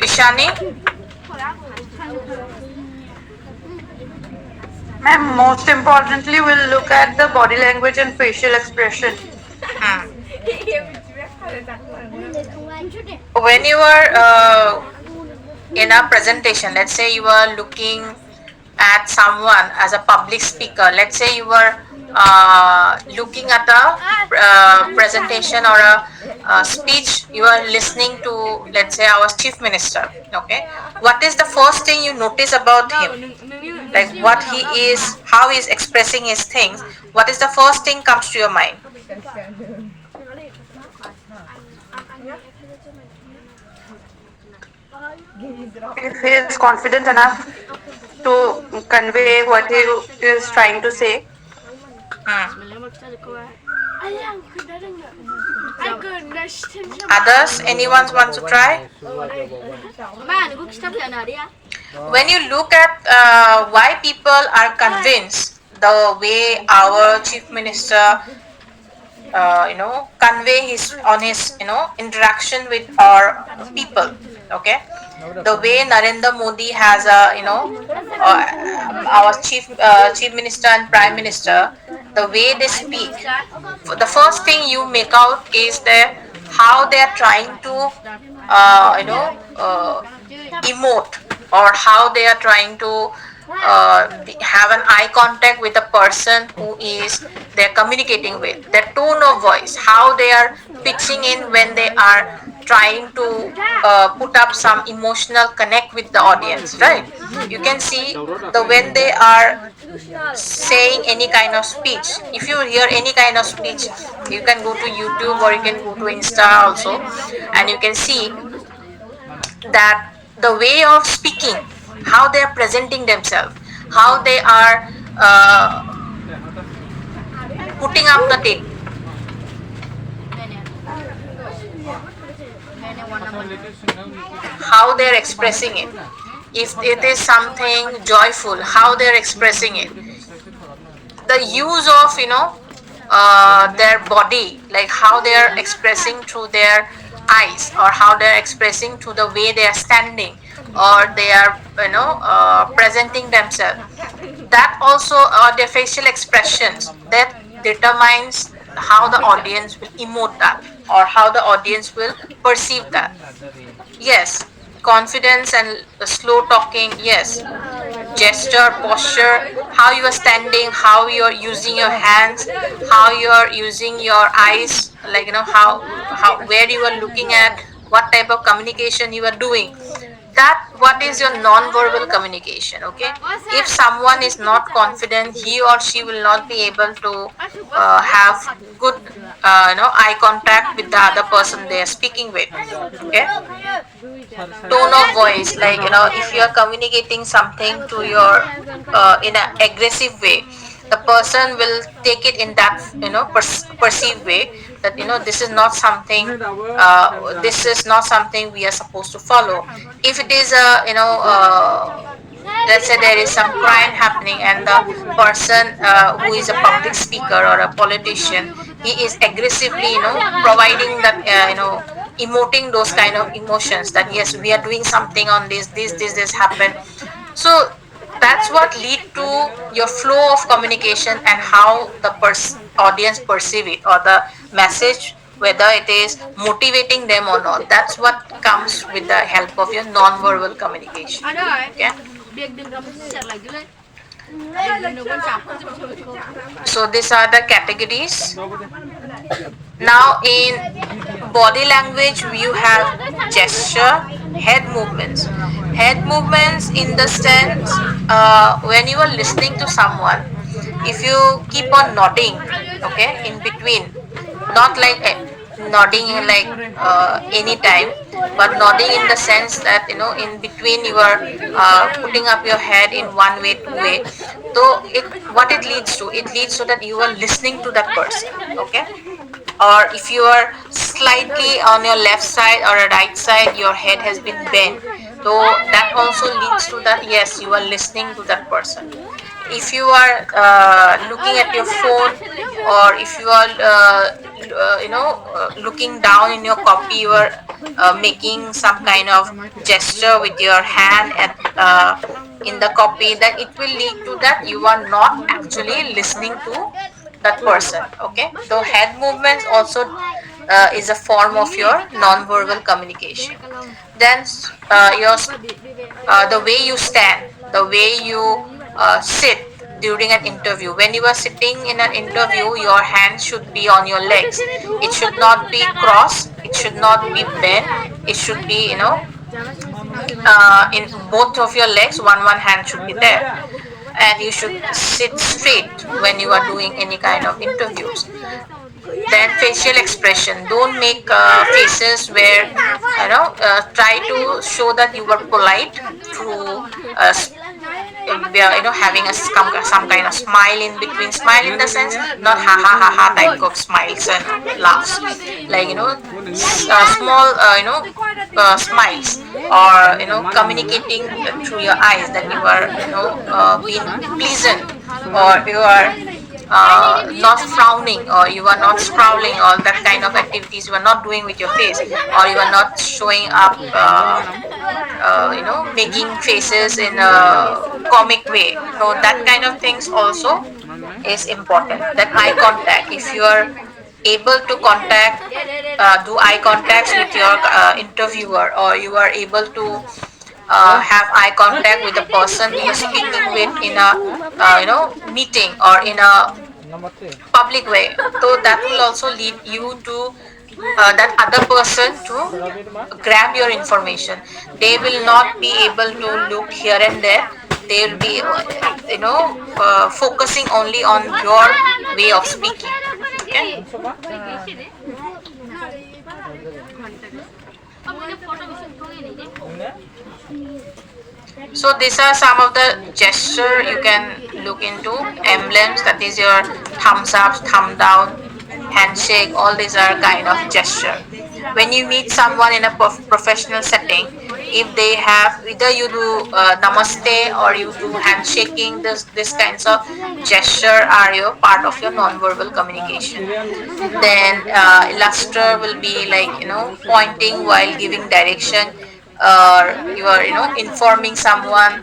Ishani, Ma'am, most importantly, we'll look at the body language and facial expression. when you are in a presentation, let's say you are looking at someone as a public speaker, let's say you were looking at a presentation or a speech, you are listening to, let's say, our chief minister, okay, what is the first thing you notice about him, like what he is, how he is expressing his things, what is the first thing comes to your mind? If he is confident enough to convey what he is trying to say. Others, anyone wants to try? When you look at why people are convinced the way our chief minister convey his interaction with our people, okay, the way Narendra Modi has our chief minister and prime minister, the way they speak, the first thing you make out is how they are trying to emote, or how they are trying to have an eye contact with the person who is they're communicating with, their tone of voice, how they are pitching in when they are trying to put up some emotional connect with the audience, right? You can see when they are saying any kind of speech, if you hear any kind of speech, you can go to YouTube or you can go to Insta also, and you can see that the way of speaking, how they are presenting themselves, how they are putting up the tape. How they are expressing it. If it is something joyful, how they are expressing it. The use of their body, like how they are expressing through their eyes, or how they are expressing through the way they are standing, or they are presenting themselves. That also their facial expressions that determines how the audience will emote that, or how the audience will perceive that. Yes, confidence and slow talking, yes, gesture, posture, how you are standing, how you are using your hands, how you are using your eyes, like how where you are looking at, what type of communication you are doing. that what is your non-verbal communication. Okay, if someone is not confident, he or she will not be able to have good eye contact with the other person they are speaking with. Okay, tone of voice, like if you are communicating something to your in an aggressive way, the person will take it in that perceived way, that this is not something, we are supposed to follow. If it is a let's say there is some crime happening, and the person who is a public speaker or a politician, he is aggressively providing that emoting those kind of emotions, that yes, we are doing something on this happened. So that's what lead to your flow of communication, and how the audience perceive it, or the message, whether it is motivating them or not. That's what comes with the help of your non-verbal communication. Okay, so these are the categories. Now in body language, you have gesture, head movements. Head movements in the sense, when you are listening to someone, if you keep on nodding, okay, in between, not like nodding like anytime, but nodding in the sense that in between you are putting up your head in one way, two way. So what it leads to, it leads to that you are listening to that person. Okay, or if you are slightly on your left side or a right side, your head has been bent, so that also leads to that yes, you are listening to that person. If you are looking at your phone, or if you are looking down in your copy, you are making some kind of gesture with your hand at in the copy, then it will lead to that you are not actually listening to that person. Okay, so head movements also is a form of your non-verbal communication. Then the way you stand, the way you sit during an interview. When you are sitting in an interview, your hands should be on your legs. It should not be crossed, it should not be bent, it should be in both of your legs, one hand should be there, and you should sit straight when you are doing any kind of interviews. Then facial expression, don't make faces where try to show that you were polite through having some kind of smile in between. Smile in the sense, not ha ha ha ha type of smiles and laughs, like small smiles, or communicating through your eyes, that you are being pleasant, or you are not frowning, or you are not scowling, all that kind of activities you are not doing with your face, or you are not showing up making faces in a comic way. So that kind of things also is important. That eye contact, if you are able to do eye contacts with your interviewer, or you are able to have eye contact with the person you are speaking with in a meeting or in a public way, so that will also lead you to that other person to grab your information. They will not be able to look here and there, they will be focusing only on your way of speaking. Okay, so these are some of the gesture you can look into. Emblems, that is your thumbs up, thumb down, handshake, all these are kind of gesture. When you meet someone in a professional setting, if they have, either you do namaste or you do handshaking, this kinds of gesture are your part of your non-verbal communication. Then illustre will be like pointing while giving direction, or you are informing someone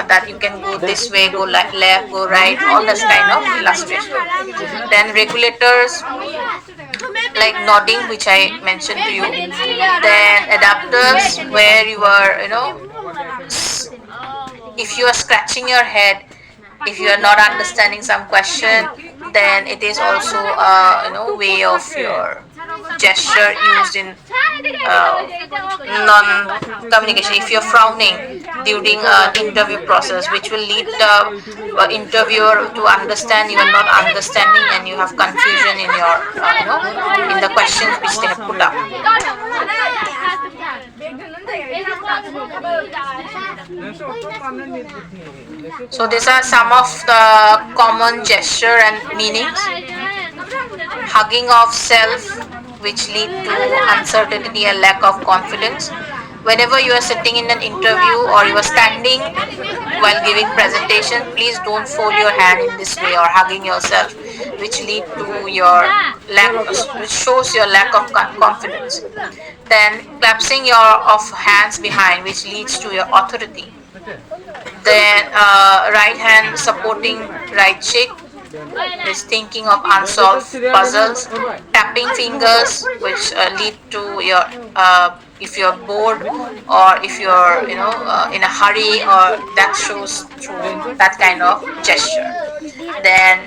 that you can go this way, go left, go right, all this kind of illustration. Then regulators, like nodding, which I mentioned to you. Then adapters, where you are if you are scratching your head, if you are not understanding some question, then it is also way of your gesture used in non-communication. If you're frowning during an interview process, which will lead the interviewer to understand you are not understanding and you have confusion in your, in the questions which they have put up. So these are some of the common gesture and meanings. Hugging of self, which lead to uncertainty and lack of confidence. Whenever you are sitting in an interview or you are standing while giving presentation, please don't fold your hand in this way or hugging yourself, which lead to your which shows your lack of confidence. Then clasping your of hands behind, which leads to your authority. Then right hand supporting right cheek, is thinking of unsolved puzzles. Tapping fingers, which lead to your if you're bored or if you're in a hurry, or that shows through that kind of gesture. Then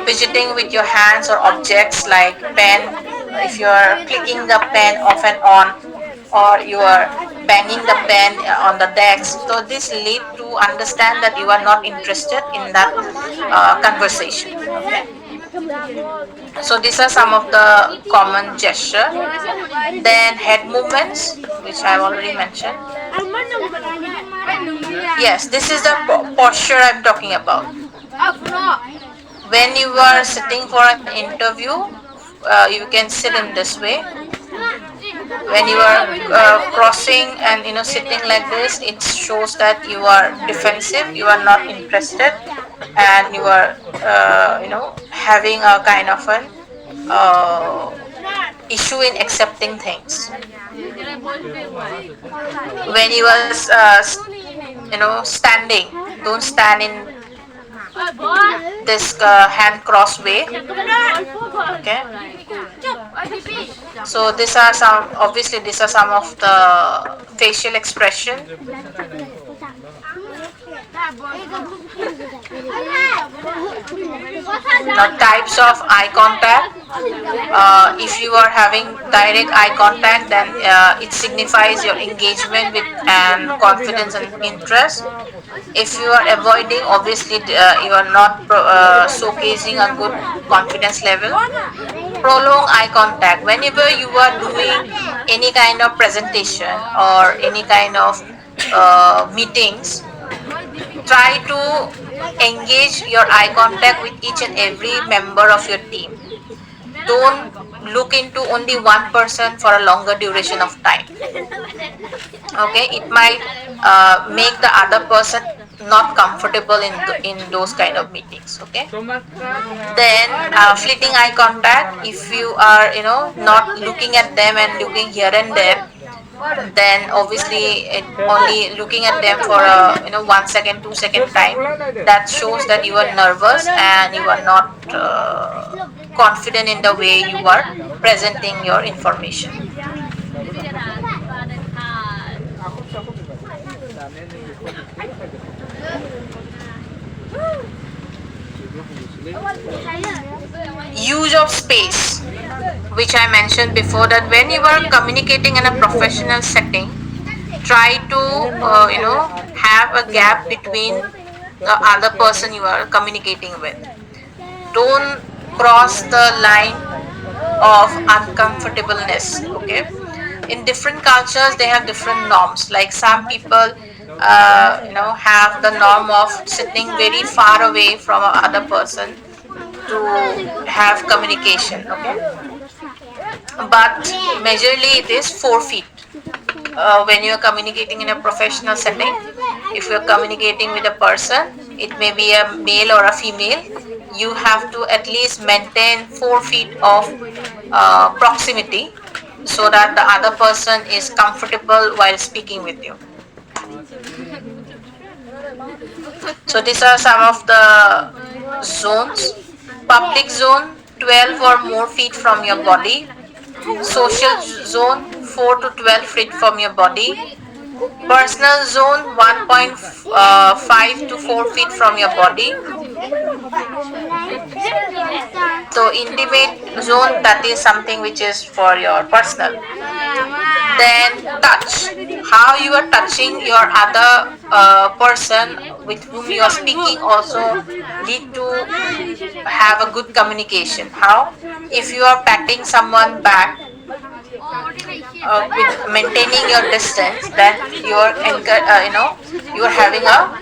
fidgeting with your hands or objects like pen, if you're clicking the pen off and on, or you are banging the pen on the desk. So this lead to understand that you are not interested in that conversation. Okay. So these are some of the common gesture. Then head movements, which I have already mentioned. Yes, this is the posture I'm talking about. When you are sitting for an interview, you can sit in this way. When you are crossing and sitting like this, it shows that you are defensive, you are not interested, and you are having a kind of an issue in accepting things. When you are standing, don't stand in this hand cross way. Okay. So these are some of the facial expression. Now, types of eye contact. If you are having direct eye contact, then it signifies your engagement with and confidence and interest. If you are avoiding, obviously you are not showcasing a good confidence level. Prolong eye contact. Whenever you are doing any kind of presentation or any kind of meetings, try to engage your eye contact with each and every member of your team. Don't look into only one person for a longer duration of time. Okay, it might make the other person not comfortable in those kind of meetings. Okay. Then fleeting eye contact. If you are not looking at them and looking here and there, then obviously only looking at them for a 1 second, 2 second time, that shows that you are nervous and you are not confident in the way you are presenting your information. Use of space, which I mentioned before, that when you are communicating in a professional setting, try to have a gap between the other person you are communicating with. Don't cross the line of uncomfortableness. Okay. In different cultures, they have different norms. Like some people have the norm of sitting very far away from another person to have communication. Okay. But majorly it is 4 feet. When you are communicating in a professional setting, if you are communicating with a person, it may be a male or a female, you have to at least maintain 4 feet of proximity so that the other person is comfortable while speaking with you. So these are some of the zones. Public zone, 12 or more feet from your body. Social zone, 4 to 12 feet from your body. Personal zone, 1.5 to 4 feet from your body. So intimate zone, that is something which is for your personal. Then touch, how you are touching your other person with whom you are speaking also need to have a good communication. How? If you are patting someone back with maintaining your distance, then you are you are having a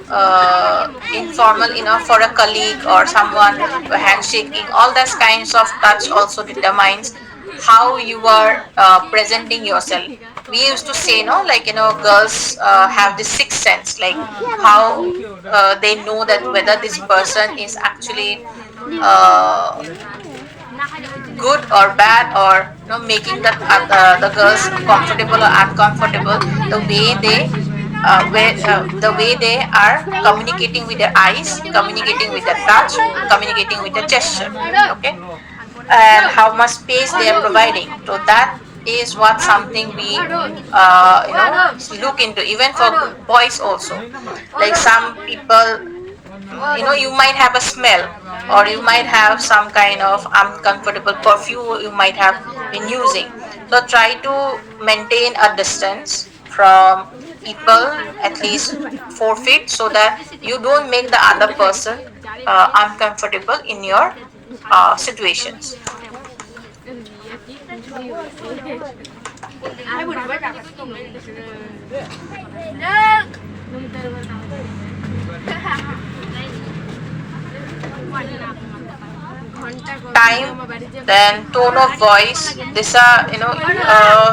informal, for a colleague or someone, handshaking, all those kinds of touch also determines how you are presenting yourself. We used to say, like, girls have this sixth sense, like how they know that whether this person is actually good or bad, or making the girls comfortable or uncomfortable, the way they are communicating with their eyes, communicating with their touch, communicating with their gesture. Okay, and how much space they are providing. So that is what something we look into, even for boys also. Like some people, you might have a smell, or you might have some kind of uncomfortable perfume you might have been using. So try to maintain a distance from people, at least 4 feet, so that you don't make the other person uncomfortable in your situations. Time, then tone of voice. These are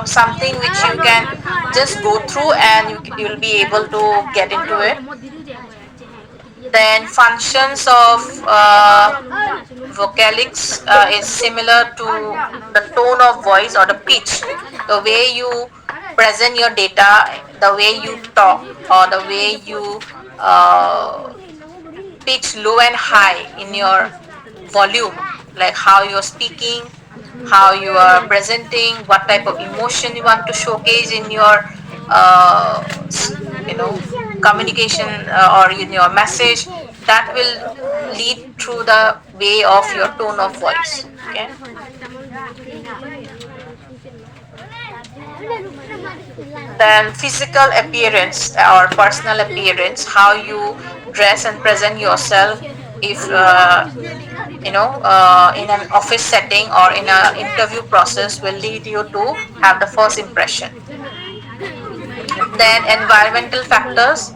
something which you can just go through and you will be able to get into it. Then functions of vocalics is similar to the tone of voice or the pitch, the way you present your data, the way you talk, or the way you pitch low and high in your volume, like how you're speaking, how you are presenting, what type of emotion you want to showcase in your communication or in your message. That will lead through the way of your tone of voice. Okay. Then physical appearance or personal appearance, how you dress and present yourself, if in an office setting or in an interview process, will lead you to have the first impression. Then environmental factors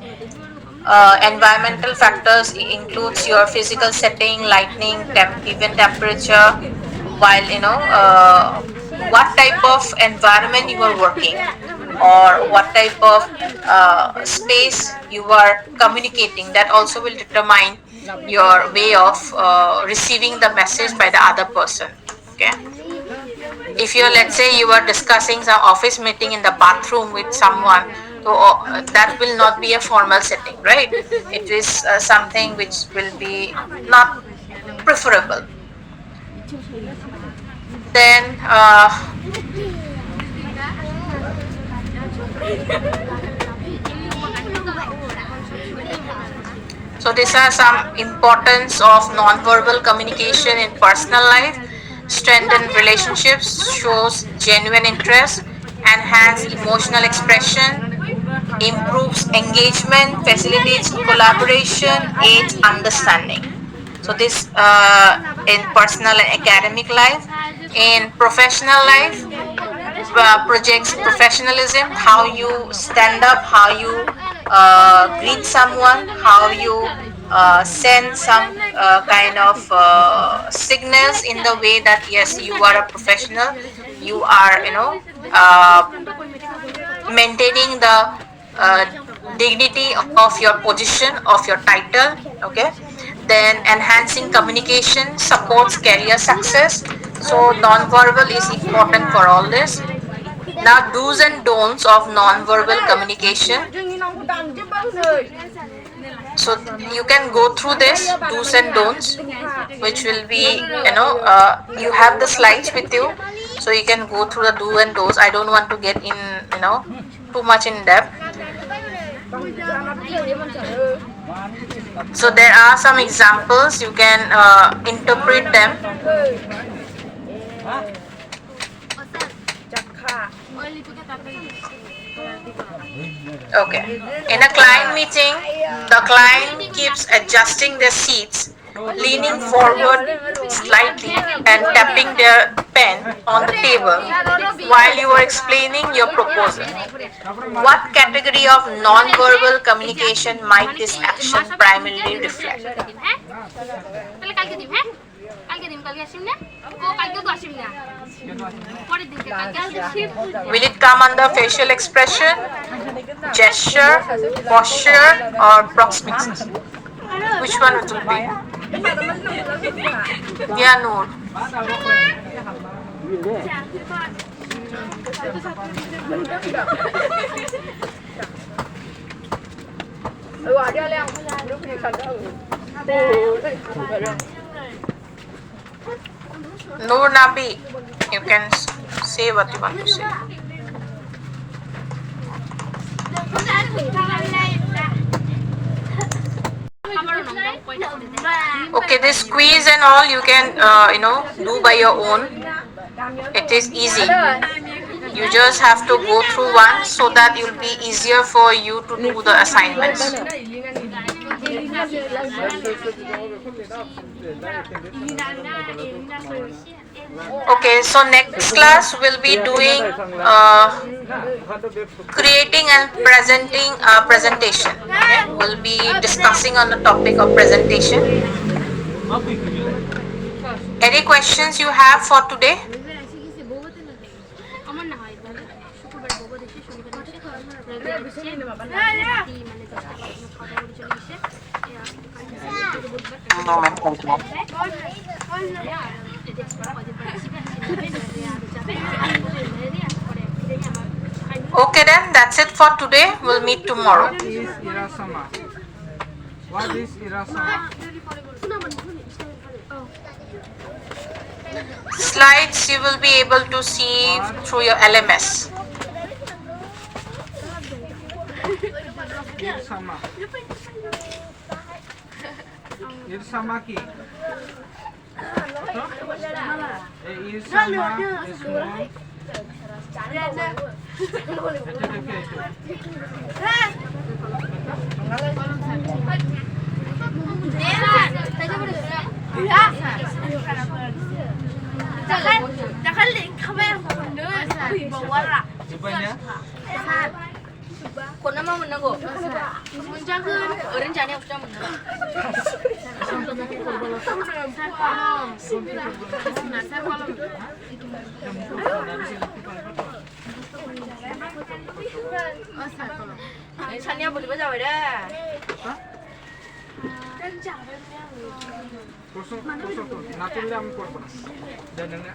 includes your physical setting, lighting, even temperature, while what type of environment you are working, or what type of space you are communicating. That also will determine your way of receiving the message by the other person. Okay. If you're, let's say, you are discussing some office meeting in the bathroom with someone, so that will not be a formal setting, right? It is something which will be not preferable. Then so these are some importance of non-verbal communication in personal life. Strengthen relationships, shows genuine interest, enhance emotional expression, improves engagement, facilitates collaboration, aids understanding. So this in personal and academic life. In professional life, projects professionalism, how you stand up, how you greet someone, how you send some kind of signals in the way that yes, you are a professional, you are maintaining the dignity of your position, of your title. Okay. Then enhancing communication supports career success. So non-verbal is important for all this. Now, do's and don'ts of non-verbal communication. So you can go through this do's and don'ts, which will be, you have the slides with you, so you can go through the do and don'ts. I don't want to get in, too much in depth. So there are some examples, you can interpret them. Okay. In a client meeting, the client keeps adjusting their seats, leaning forward slightly and tapping their pen on the table while you are explaining your proposal. What category of non-verbal communication might this action primarily reflect? তাহলে কালকে দিম হ্যাঁ কালকে দিম কালকে আসিম না ও কালকে তো আসিম না পরের দিনকে কালকে Asim Will it come under facial expression, gesture, posture, or proxemics? Which one it will be? Yeah, Noor. Noor Nabi, you can say what you want to say. Okay, this quiz and all you can do by your own. It is easy. You just have to go through one so that it will be easier for you to do the assignments. Okay, so next class we'll be doing creating and presenting a presentation. Okay? We'll be discussing on the topic of presentation. Any questions you have for today? আমার না হয় তাহলে শুক্রবার বগো দেখি শনিবার আসে রবিবার আসে মানে 10টা খাওয়া দাওয়া চলে গেছে No, ma'am. Thank you. Okay then, that's it for today. We'll meet tomorrow. What is Irasama? What is Irasama? Slides you will be able to see through your LMS. Irsama. Irsama ki? Irsama is more. Kona mau menunggu. Menjaga rencana sudah menunggu. Sania boleh baca dah. প্রশ্ন না করলে আমি করবো না জানেন না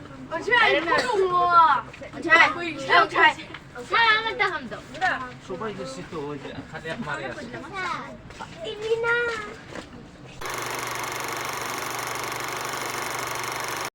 সবাই গেছি তো ওই যে খালি এক মারে আছে